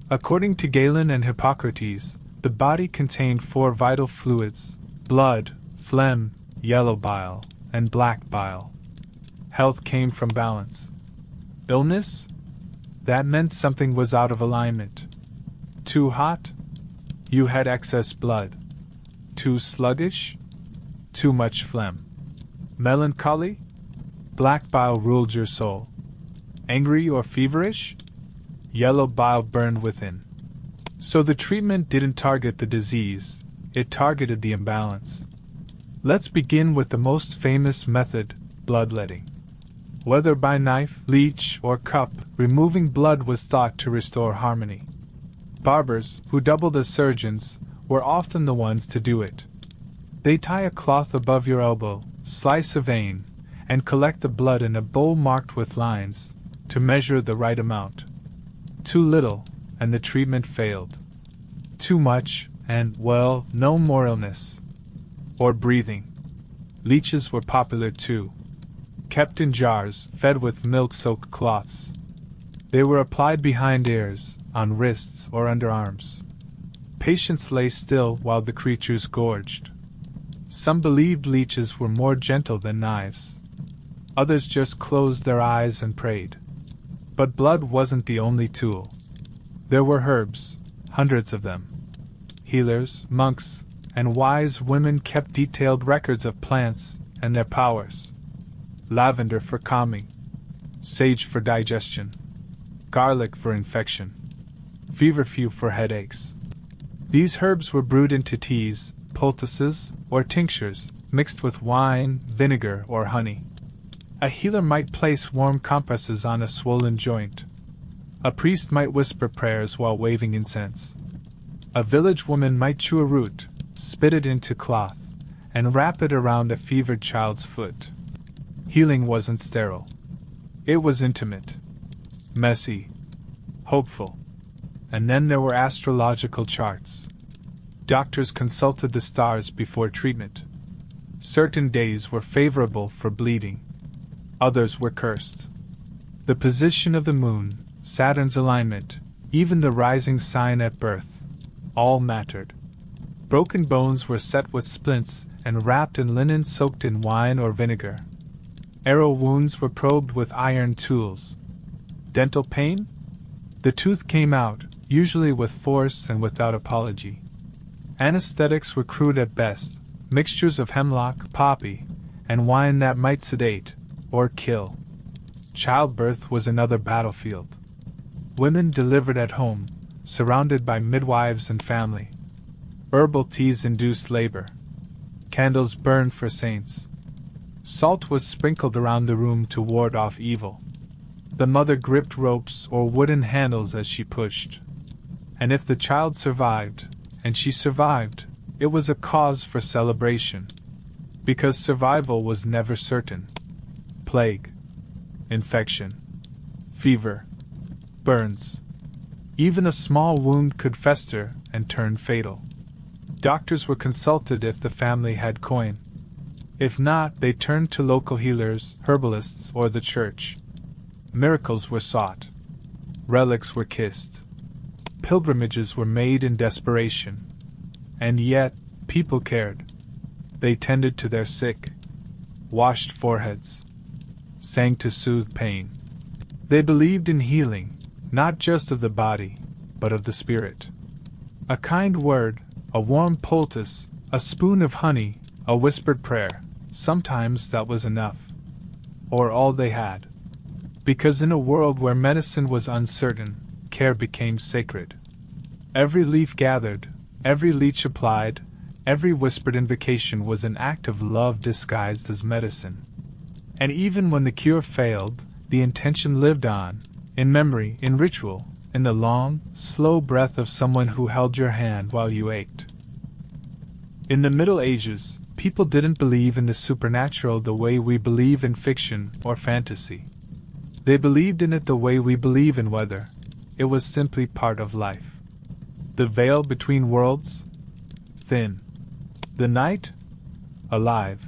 Speaker 1: According to Galen and Hippocrates, the body contained four vital fluids: blood, phlegm, yellow bile, and black bile. Health came from balance. Illness? That meant something was out of alignment. Too hot? You had excess blood. Too sluggish? Too much phlegm. Melancholy? Black bile ruled your soul. Angry or feverish? Yellow bile burned within. So the treatment didn't target the disease, it targeted the imbalance. Let's begin with the most famous method, bloodletting. Whether by knife, leech, or cup, removing blood was thought to restore harmony. Barbers, who doubled as surgeons, were often the ones to do it. They tie a cloth above your elbow, slice a vein, and collect the blood in a bowl marked with lines, to measure the right amount. Too little, and the treatment failed. Too much, and, well, no more illness. Or breathing. Leeches were popular too. Kept in jars, fed with milk-soaked cloths. They were applied behind ears, on wrists or underarms. Patients lay still while the creatures gorged. Some believed leeches were more gentle than knives. Others just closed their eyes and prayed. But blood wasn't the only tool. There were herbs, hundreds of them. Healers, monks, and wise women kept detailed records of plants and their powers. Lavender for calming, sage for digestion, garlic for infection, feverfew for headaches. These herbs were brewed into teas, poultices, or tinctures, mixed with wine, vinegar, or honey. A healer might place warm compresses on a swollen joint. A priest might whisper prayers while waving incense. A village woman might chew a root, spit it into cloth, and wrap it around a fevered child's foot. Healing wasn't sterile. It was intimate, messy, hopeful. And then there were astrological charts. Doctors consulted the stars before treatment. Certain days were favorable for bleeding. Others were cursed. The position of the moon, Saturn's alignment, even the rising sign at birth, all mattered. Broken bones were set with splints and wrapped in linen soaked in wine or vinegar. Arrow wounds were probed with iron tools. Dental pain? The tooth came out, usually with force and without apology. Anesthetics were crude at best, mixtures of hemlock, poppy, and wine that might sedate or kill. Childbirth was another battlefield. Women delivered at home, surrounded by midwives and family. Herbal teas induced labor. Candles burned for saints. Salt was sprinkled around the room to ward off evil. The mother gripped ropes or wooden handles as she pushed. And if the child survived, and she survived, it was a cause for celebration. Because survival was never certain. Plague, infection, fever, burns. Even a small wound could fester and turn fatal. Doctors were consulted if the family had coin. If not, they turned to local healers, herbalists, or the church. Miracles were sought. Relics were kissed. Pilgrimages were made in desperation. And yet, people cared. They tended to their sick, washed foreheads, sang to soothe pain. They believed in healing, not just of the body, but of the spirit. A kind word, a warm poultice, a spoon of honey, a whispered prayer, sometimes that was enough. Or all they had. Because in a world where medicine was uncertain, care became sacred. Every leaf gathered, every leech applied, Every whispered invocation was an act of love disguised as medicine. And even when the cure failed, the intention lived on, in memory, in ritual, in the long, slow breath of someone who held your hand while you ached. In the Middle Ages, people didn't believe in the supernatural the way we believe in fiction or fantasy. They believed in it the way we believe in weather. It was simply part of life. The veil between worlds? Thin. The night? Alive.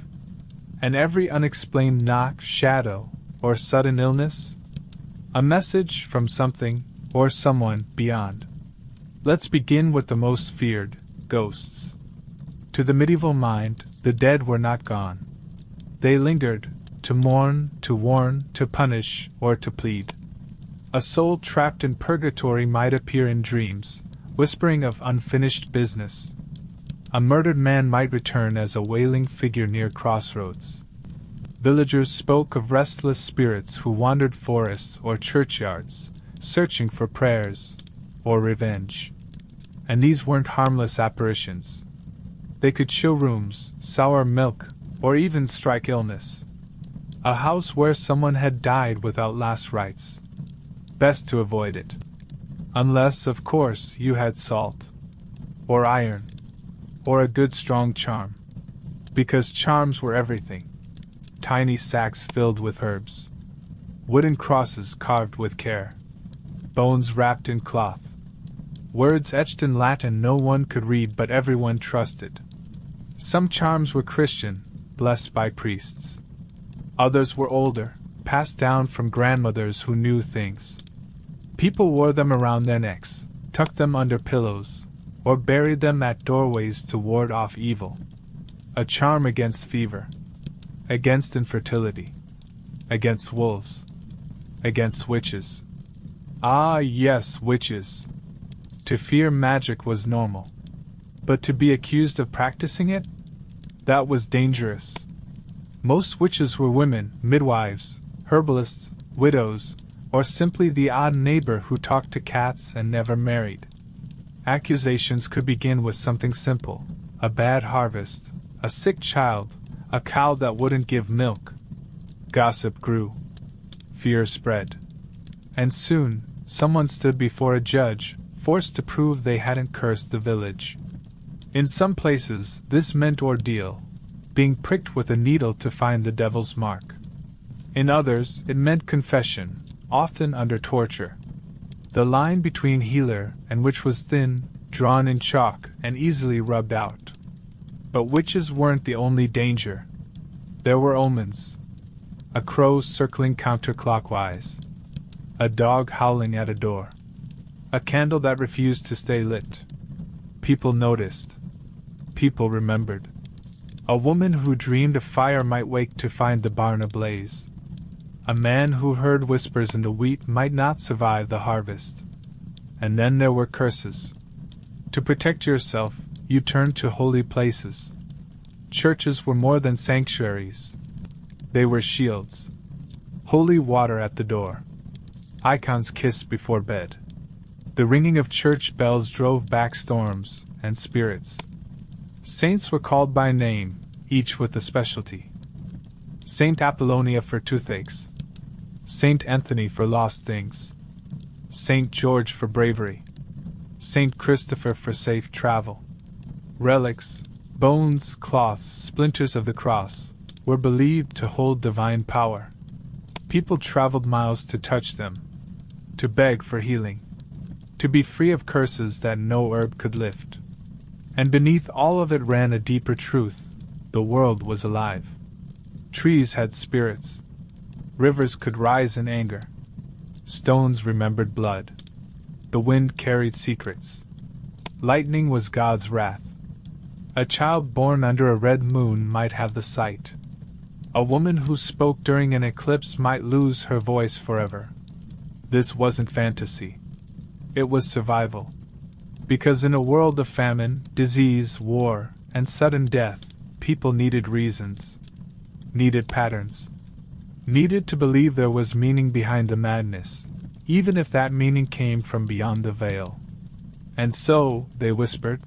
Speaker 1: And every unexplained knock, shadow, or sudden illness? A message from something or someone beyond. Let's begin with the most feared, ghosts. To the medieval mind, the dead were not gone. They lingered, to mourn, to warn, to punish, or to plead. A soul trapped in purgatory might appear in dreams, whispering of unfinished business. A murdered man might return as a wailing figure near crossroads. Villagers spoke of restless spirits who wandered forests or churchyards, searching for prayers or revenge. And these weren't harmless apparitions. They could show rooms, sour milk, or even strike illness. A house where someone had died without last rites. Best to avoid it. Unless, of course, you had salt, or iron, or a good strong charm. Because charms were everything. Tiny sacks filled with herbs. Wooden crosses carved with care. Bones wrapped in cloth. Words etched in Latin no one could read but everyone trusted. Some charms were Christian, blessed by priests. Others were older, passed down from grandmothers who knew things. People wore them around their necks, tucked them under pillows, or buried them at doorways to ward off evil. A charm against fever, against infertility, against wolves, against witches. Ah, yes, witches. To fear magic was normal. But to be accused of practicing it? That was dangerous. Most witches were women, midwives, herbalists, widows, or simply the odd neighbor who talked to cats and never married. Accusations could begin with something simple: a bad harvest, a sick child, a cow that wouldn't give milk. Gossip grew. Fear spread. And soon, someone stood before a judge, forced to prove they hadn't cursed the village. In some places, this meant ordeal, being pricked with a needle to find the devil's mark. In others, it meant confession, often under torture. The line between healer and witch was thin, drawn in chalk, and easily rubbed out. But witches weren't the only danger. There were omens. A crow circling counterclockwise. A dog howling at a door. A candle that refused to stay lit. People noticed. People remembered. A woman who dreamed a fire might wake to find the barn ablaze. A man who heard whispers in the wheat might not survive the harvest. And then there were curses. To protect yourself, you turned to holy places. Churches were more than sanctuaries. They were shields. Holy water at the door. Icons kissed before bed. The ringing of church bells drove back storms and spirits. Saints were called by name, each with a specialty. Saint Apollonia for toothaches. Saint Anthony for lost things. Saint George for bravery. Saint Christopher for safe travel. Relics, bones, cloths, splinters of the cross, were believed to hold divine power. People traveled miles to touch them, to beg for healing, to be free of curses that no herb could lift. And beneath all of it ran a deeper truth: the world was alive. Trees had spirits. Rivers could rise in anger. Stones remembered blood. The wind carried secrets. Lightning was God's wrath. A child born under a red moon might have the sight. A woman who spoke during an eclipse might lose her voice forever. This wasn't fantasy. It was survival. Because in a world of famine, disease, war, and sudden death, people needed reasons. Needed patterns. Needed to believe there was meaning behind the madness, even if that meaning came from beyond the veil. And so, they whispered.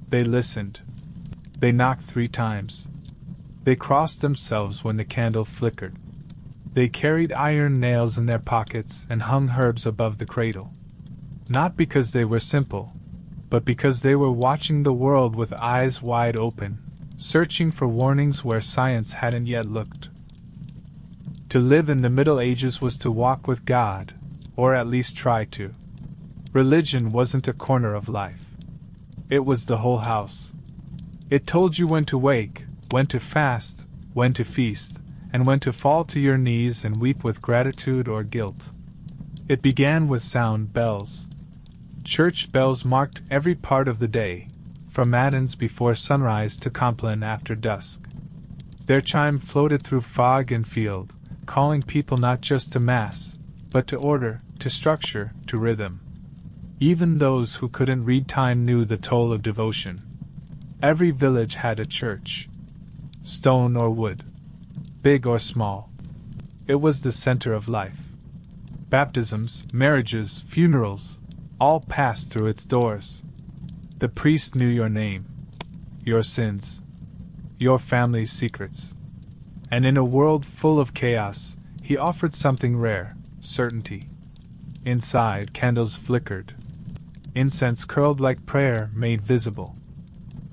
Speaker 1: They listened. They knocked 3 times. They crossed themselves when the candle flickered. They carried iron nails in their pockets and hung herbs above the cradle. Not because they were simple, but because they were watching the world with eyes wide open, searching for warnings where science hadn't yet looked. To live in the Middle Ages was to walk with God, or at least try to. Religion wasn't a corner of life. It was the whole house. It told you when to wake, when to fast, when to feast, and when to fall to your knees and weep with gratitude or guilt. It began with sound bells. Church bells marked every part of the day, from matins before sunrise to Compline after dusk. Their chime floated through fog and field, calling people not just to Mass, but to order, to structure, to rhythm. Even those who couldn't read time knew the toll of devotion. Every village had a church. Stone or wood. Big or small. It was the center of life. Baptisms, marriages, funerals, all passed through its doors. The priest knew your name, your sins, your family's secrets. And in a world full of chaos, he offered something rare, certainty. Inside, candles flickered. Incense curled like prayer made visible.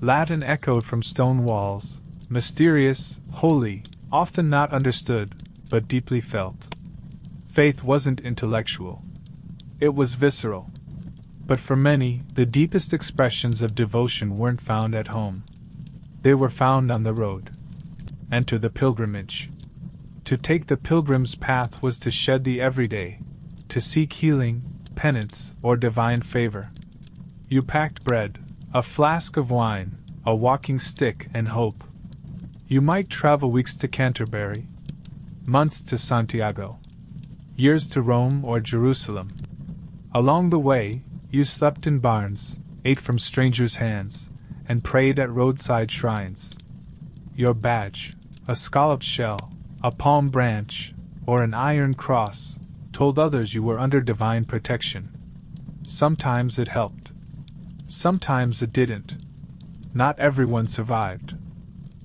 Speaker 1: Latin echoed from stone walls, mysterious, holy, often not understood, but deeply felt. Faith wasn't intellectual. It was visceral. But for many, the deepest expressions of devotion weren't found at home. They were found on the road. Enter the pilgrimage. To take the pilgrim's path was to shed the everyday, to seek healing, penance, or divine favor. You packed bread, a flask of wine, a walking stick, and hope. You might travel weeks to Canterbury, months to Santiago, years to Rome or Jerusalem. Along the way, you slept in barns, ate from strangers' hands, and prayed at roadside shrines. Your badge, a scalloped shell, a palm branch, or an iron cross, told others you were under divine protection. Sometimes it helped. Sometimes it didn't. Not everyone survived.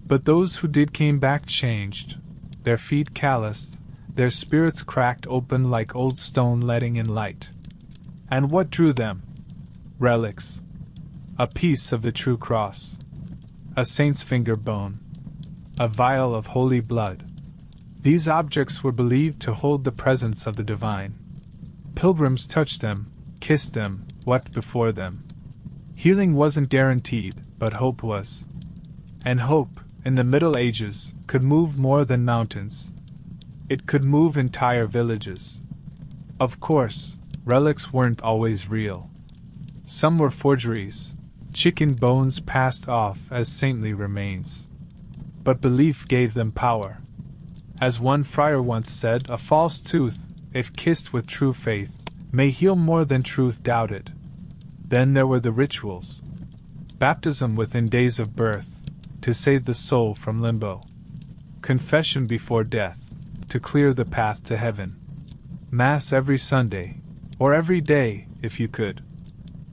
Speaker 1: But those who did came back changed, their feet calloused, their spirits cracked open like old stone letting in light. And what drew them? Relics. A piece of the true cross. A saint's finger bone. A vial of holy blood. These objects were believed to hold the presence of the divine. Pilgrims touched them, kissed them, wept before them. Healing wasn't guaranteed, but hope was. And hope, in the Middle Ages, could move more than mountains. It could move entire villages. Of course, relics weren't always real. Some were forgeries, chicken bones passed off as saintly remains. But belief gave them power. As one friar once said, a false tooth, if kissed with true faith, may heal more than truth doubted. Then there were the rituals. Baptism within days of birth, to save the soul from limbo. Confession before death, to clear the path to heaven. Mass every Sunday, or every day, if you could.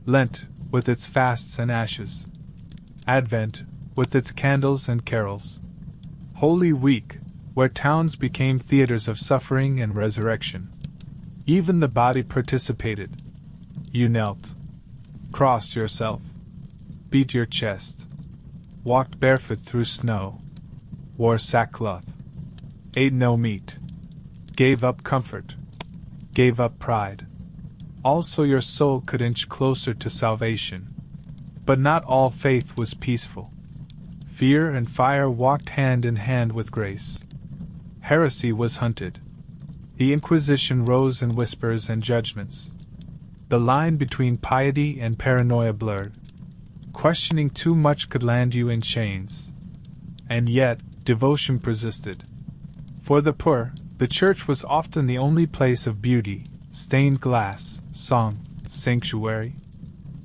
Speaker 1: Lent, with its fasts and ashes. Advent, with its candles and carols. Holy Week, where towns became theaters of suffering and resurrection. Even the body participated. You knelt, crossed yourself, beat your chest, walked barefoot through snow, wore sackcloth, ate no meat, gave up comfort, gave up pride. Also your soul could inch closer to salvation. But not all faith was peaceful. Fear and fire walked hand in hand with grace. Heresy was hunted. The Inquisition rose in whispers and judgments. The line between piety and paranoia blurred. Questioning too much could land you in chains. And yet, devotion persisted. For the poor, the church was often the only place of beauty, stained glass, song, sanctuary.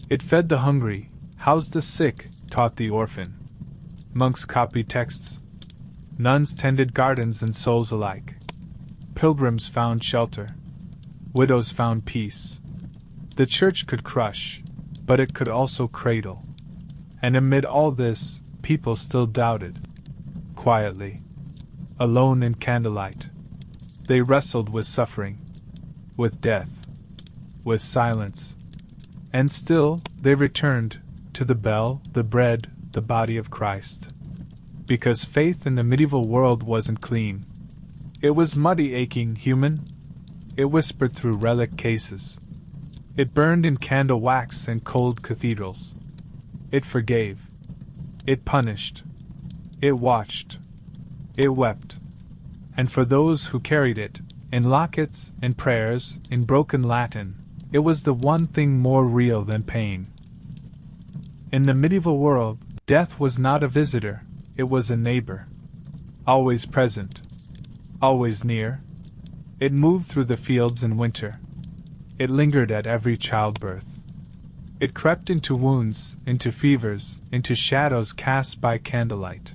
Speaker 1: It fed the hungry, housed the sick, taught the orphan. Monks copied texts. Nuns tended gardens and souls alike. Pilgrims found shelter. Widows found peace. The church could crush, but it could also cradle. And amid all this, people still doubted. Quietly, alone in candlelight, they wrestled with suffering, with death, with silence. And still, they returned to the bell, the bread, the body of Christ. Because faith in the medieval world wasn't clean. It was muddy, aching, human. It whispered through relic cases. It burned in candle wax and cold cathedrals. It forgave. It punished. It watched. It wept. And for those who carried it, in lockets, in prayers, in broken Latin, it was the one thing more real than pain. In the medieval world, death was not a visitor, it was a neighbor. Always present. Always near. It moved through the fields in winter. It lingered at every childbirth. It crept into wounds, into fevers, into shadows cast by candlelight.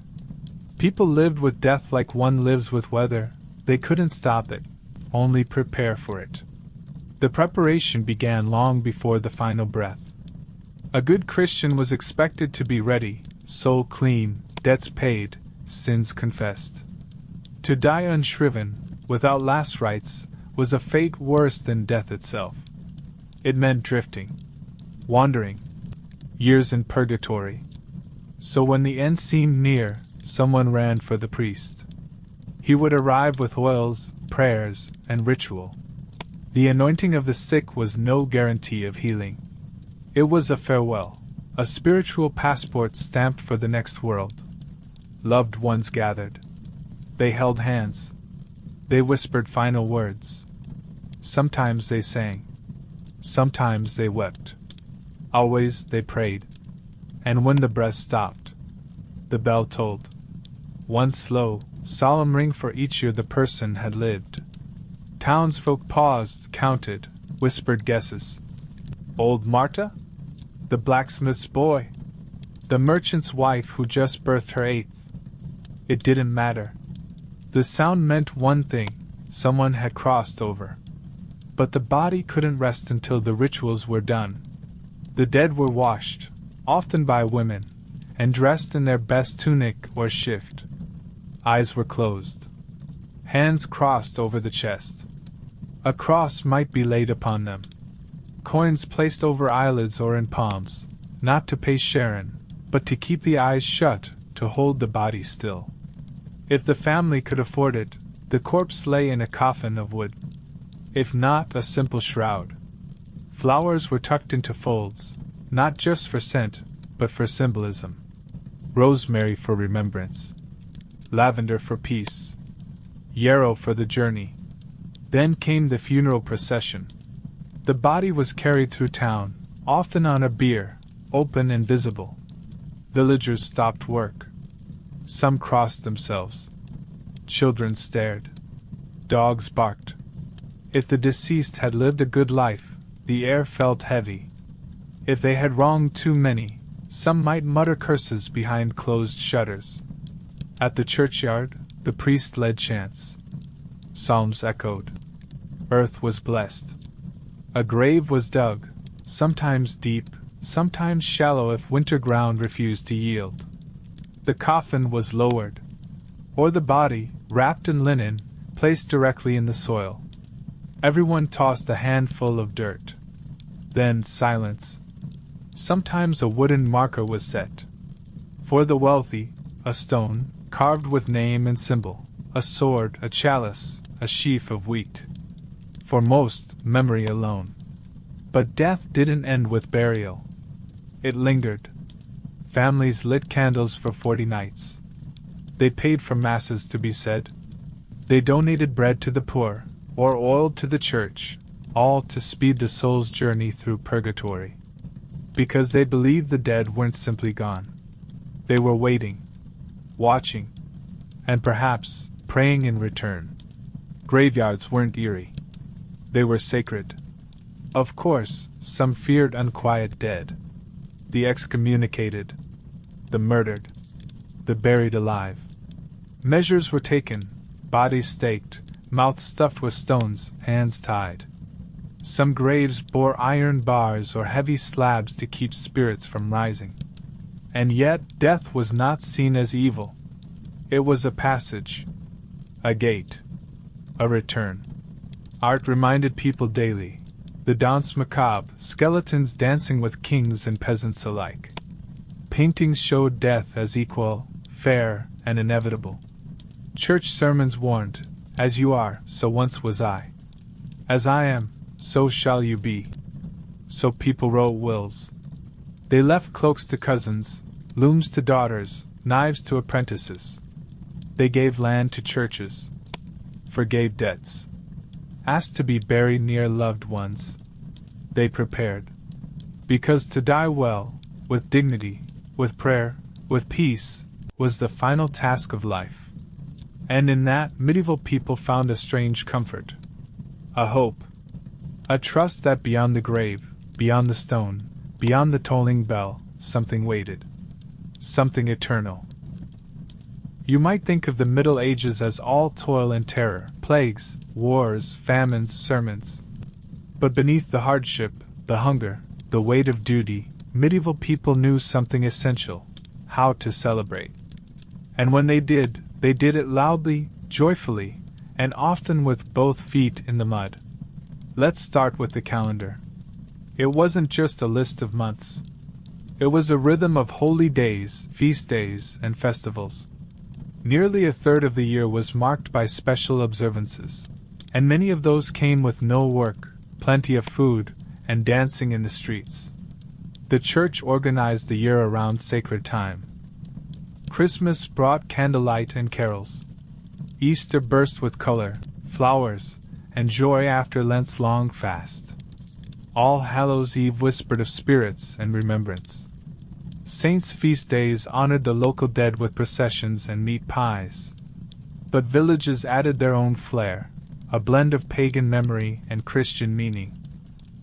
Speaker 1: People lived with death like one lives with weather. They couldn't stop it, only prepare for it. The preparation began long before the final breath. A good Christian was expected to be ready, soul clean, debts paid, sins confessed. To die unshriven, without last rites, was a fate worse than death itself. It meant drifting, wandering, years in purgatory. So when the end seemed near, someone ran for the priest. He would arrive with oils, prayers, and ritual. The anointing of the sick was no guarantee of healing. It was a farewell, a spiritual passport stamped for the next world. Loved ones gathered. They held hands. They whispered final words. Sometimes they sang. Sometimes they wept. Always they prayed. And when the breath stopped, the bell tolled. One slow, solemn ring for each year the person had lived. Townsfolk paused, counted, whispered guesses. Old Marta? The blacksmith's boy? The merchant's wife who just birthed her eighth? It didn't matter. The sound meant one thing: someone had crossed over. But the body couldn't rest until the rituals were done. The dead were washed, often by women, and dressed in their best tunic or shift. Eyes were closed. Hands crossed over the chest. A cross might be laid upon them. Coins placed over eyelids or in palms, not to pay Sharon, but to keep the eyes shut, to hold the body still. If the family could afford it, the corpse lay in a coffin of wood. If not, a simple shroud. Flowers were tucked into folds, not just for scent, but for symbolism. Rosemary for remembrance. Lavender for peace. Yarrow for the journey. Then came the funeral procession. The body was carried through town, often on a bier, open and visible. Villagers stopped work. Some crossed themselves. Children stared. Dogs barked. If the deceased had lived a good life, the air felt heavy. If they had wronged too many, some might mutter curses behind closed shutters. At the churchyard, the priest led chants. Psalms echoed. Earth was blessed. A grave was dug, sometimes deep, sometimes shallow if winter ground refused to yield. The coffin was lowered, or the body, wrapped in linen, placed directly in the soil. Everyone tossed a handful of dirt. Then silence. Sometimes a wooden marker was set. For the wealthy, a stone, carved with name and symbol, a sword, a chalice, a sheaf of wheat. For most, memory alone. But death didn't end with burial. It lingered. Families lit candles for 40 nights. They paid for masses to be said. They donated bread to the poor, or oil to the church, all to speed the soul's journey through purgatory. Because they believed the dead weren't simply gone. They were waiting, watching, and perhaps praying in return. Graveyards weren't eerie. They were sacred. Of course, some feared unquiet dead. The excommunicated, the murdered, the buried alive. Measures were taken, bodies staked, mouths stuffed with stones, hands tied. Some graves bore iron bars or heavy slabs to keep spirits from rising. And yet death was not seen as evil. It was a passage, a gate, a return. Art reminded people daily. The danse macabre, skeletons dancing with kings and peasants alike. Paintings showed death as equal, fair, and inevitable. Church sermons warned, "As you are, so once was I. As I am, so shall you be." So people wrote wills. They left cloaks to cousins, looms to daughters, knives to apprentices. They gave land to churches, forgave debts, asked to be buried near loved ones. They prepared. Because to die well, with dignity, with prayer, with peace, was the final task of life. And in that, medieval people found a strange comfort. A hope. A trust that beyond the grave, beyond the stone, beyond the tolling bell, something waited. Something eternal. You might think of the Middle Ages as all toil and terror, plagues, wars, famines, sermons. But beneath the hardship, the hunger, the weight of duty, medieval people knew something essential: how to celebrate. And when they did it loudly, joyfully, and often with both feet in the mud. Let's start with the calendar. It wasn't just a list of months. It was a rhythm of holy days, feast days, and festivals. Nearly a third of the year was marked by special observances, and many of those came with no work, plenty of food, and dancing in the streets. The church organized the year around sacred time. Christmas brought candlelight and carols. Easter burst with color, flowers, and joy after Lent's long fast. All Hallows' Eve whispered of spirits and remembrance. Saints' feast days honored the local dead with processions and meat pies. But villages added their own flair, a blend of pagan memory and Christian meaning.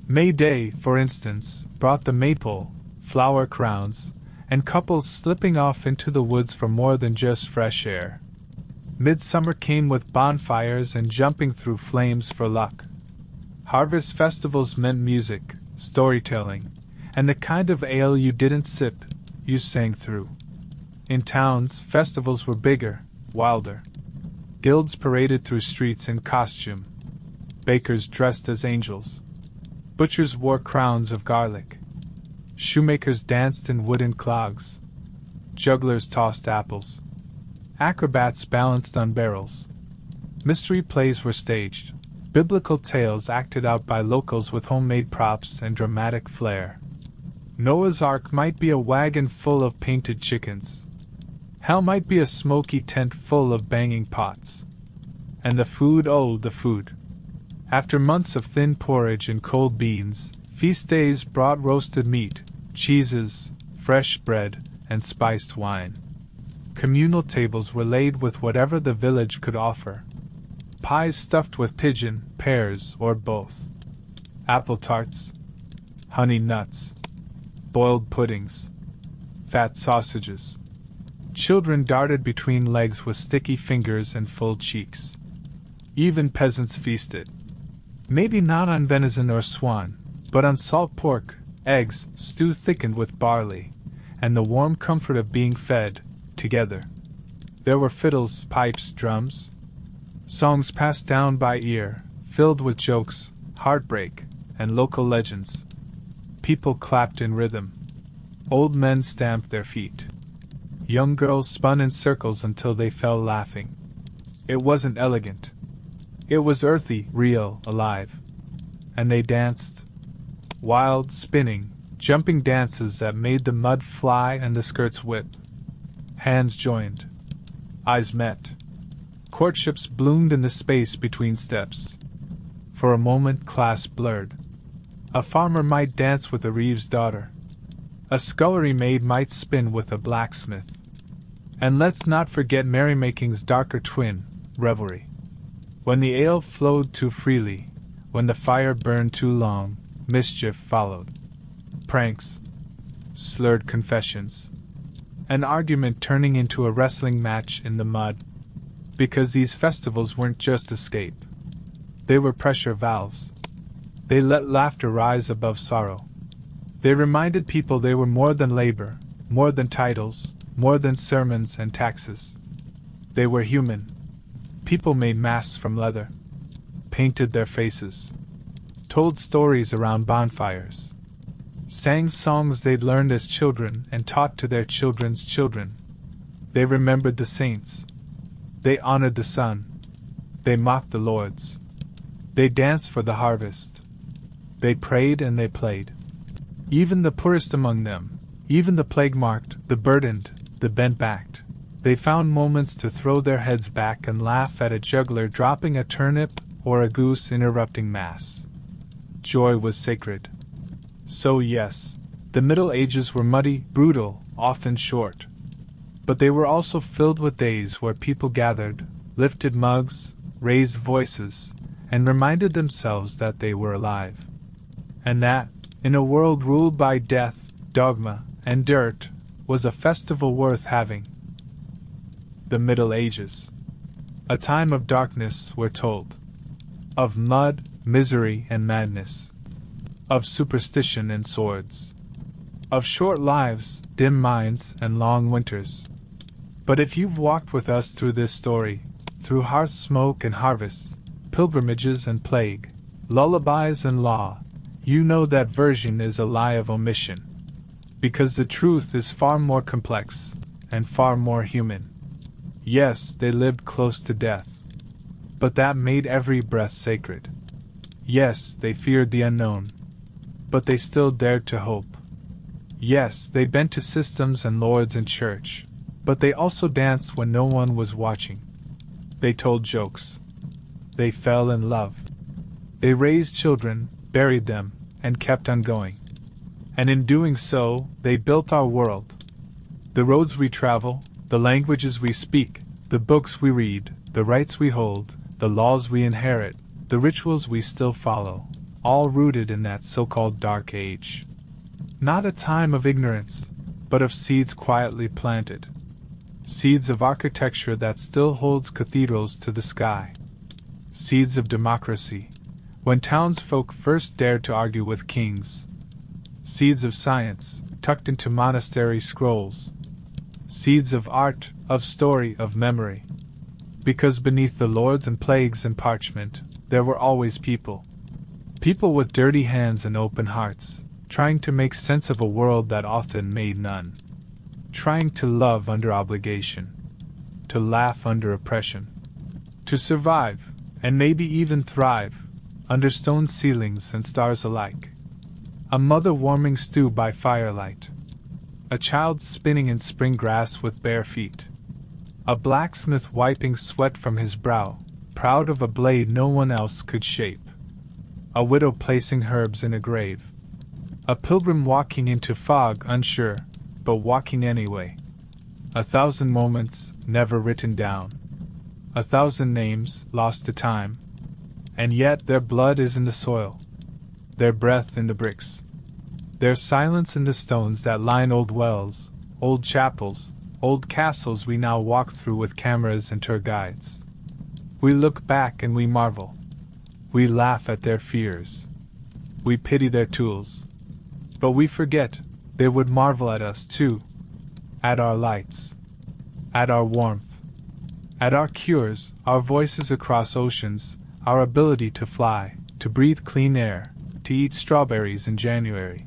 Speaker 1: May Day, for instance, brought the maypole, flower crowns, and couples slipping off into the woods for more than just fresh air. Midsummer came with bonfires and jumping through flames for luck. Harvest festivals meant music, storytelling, and the kind of ale you didn't sip, you sang through. In towns, festivals were bigger, wilder. Guilds paraded through streets in costume. Bakers dressed as angels. Butchers wore crowns of garlic. Shoemakers danced in wooden clogs. Jugglers tossed apples. Acrobats balanced on barrels. Mystery plays were staged. Biblical tales acted out by locals with homemade props and dramatic flair. Noah's Ark might be a wagon full of painted chickens. Hell might be a smoky tent full of banging pots. And the food, oh, the food. After months of thin porridge and cold beans, feast days brought roasted meat, cheeses, fresh bread, and spiced wine. Communal tables were laid with whatever the village could offer. Pies stuffed with pigeon, pears, or both. Apple tarts, honey nuts, boiled puddings, fat sausages. Children darted between legs with sticky fingers and full cheeks. Even peasants feasted. Maybe not on venison or swan, but on salt pork, eggs, stew thickened with barley, and the warm comfort of being fed, together. There were fiddles, pipes, drums. Songs passed down by ear, filled with jokes, heartbreak, and local legends. People clapped in rhythm. Old men stamped their feet. Young girls spun in circles until they fell laughing. It wasn't elegant. It was earthy, real, alive. And they danced. Wild, spinning, jumping dances that made the mud fly and the skirts whip. Hands joined. Eyes met. Courtships bloomed in the space between steps. For a moment, class blurred. A farmer might dance with a reeve's daughter. A scullery maid might spin with a blacksmith. And let's not forget merrymaking's darker twin, revelry. When the ale flowed too freely, when the fire burned too long, mischief followed. Pranks, slurred confessions, an argument turning into a wrestling match in the mud. Because these festivals weren't just escape. They were pressure valves. They let laughter rise above sorrow. They reminded people they were more than labor, more than titles, more than sermons and taxes. They were human. People made masks from leather, painted their faces, told stories around bonfires, sang songs they'd learned as children and taught to their children's children. They remembered the saints. They honored the sun. They mocked the lords. They danced for the harvest. They prayed and they played. Even the poorest among them, even the plague-marked, the burdened, the bent-backed, they found moments to throw their heads back and laugh at a juggler dropping a turnip or a goose interrupting Mass. Joy was sacred. So yes, the Middle Ages were muddy, brutal, often short. But they were also filled with days where people gathered, lifted mugs, raised voices, and reminded themselves that they were alive. And that, in a world ruled by death, dogma, and dirt, was a festival worth having. The Middle Ages. A time of darkness, we're told. Of mud, misery, and madness. Of superstition and swords. Of short lives, dim minds, and long winters. But if you've walked with us through this story, through hearth smoke and harvests, pilgrimages and plague, lullabies and law, you know that version is a lie of omission. Because the truth is far more complex, and far more human. Yes, they lived close to death. But that made every breath sacred. Yes, they feared the unknown. But they still dared to hope. Yes, they bent to systems and lords and church. But they also danced when no one was watching. They told jokes. They fell in love. They raised children, buried them, and kept on going. And in doing so, they built our world. The roads we travel, the languages we speak, the books we read, the rights we hold, the laws we inherit, the rituals we still follow, all rooted in that so-called Dark Age. Not a time of ignorance, but of seeds quietly planted. Seeds of architecture that still holds cathedrals to the sky. Seeds of democracy, when townsfolk first dared to argue with kings. Seeds of science, tucked into monastery scrolls. Seeds of art, of story, of memory. Because beneath the lords and plagues and parchment, there were always people. People with dirty hands and open hearts, trying to make sense of a world that often made none. Trying to love under obligation. To laugh under oppression. To survive, and maybe even thrive, under stone ceilings and stars alike. A mother warming stew by firelight. A child spinning in spring grass with bare feet. A blacksmith wiping sweat from his brow, proud of a blade no one else could shape. A widow placing herbs in a grave. A pilgrim walking into fog unsure, but walking anyway. 1,000 moments never written down. 1,000 names lost to time. And yet their blood is in the soil. Their breath in the bricks. Their silence in the stones that line old wells, old chapels, old castles we now walk through with cameras and tour guides. We look back and we marvel. We laugh at their fears. We pity their tools. But we forget, they would marvel at us too. At our lights. At our warmth. At our cures, our voices across oceans, our ability to fly, to breathe clean air, to eat strawberries in January.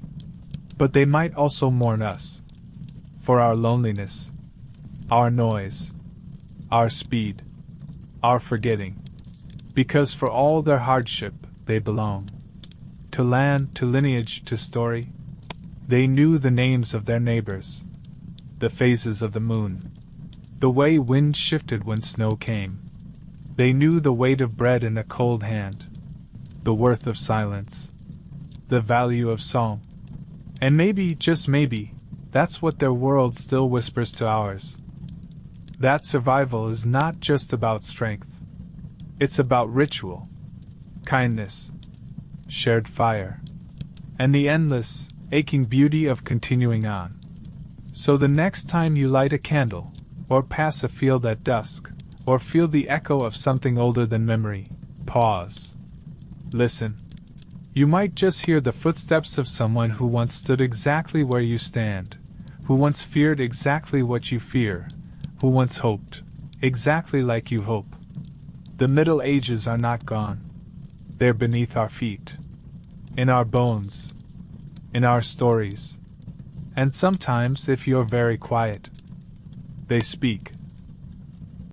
Speaker 1: But they might also mourn us. For our loneliness. Our noise. Our speed. Our forgetting. Because for all their hardship, they belong. To land, to lineage, to story. They knew the names of their neighbors. The phases of the moon. The way wind shifted when snow came. They knew the weight of bread in a cold hand. The worth of silence. The value of song. And maybe, just maybe, that's what their world still whispers to ours. That survival is not just about strength. It's about ritual, kindness, shared fire, and the endless, aching beauty of continuing on. So the next time you light a candle, or pass a field at dusk, or feel the echo of something older than memory, pause. Listen. You might just hear the footsteps of someone who once stood exactly where you stand, who once feared exactly what you fear, who once hoped exactly like you hope. The Middle Ages are not gone. They're beneath our feet, in our bones, in our stories. And sometimes, if you're very quiet, they speak.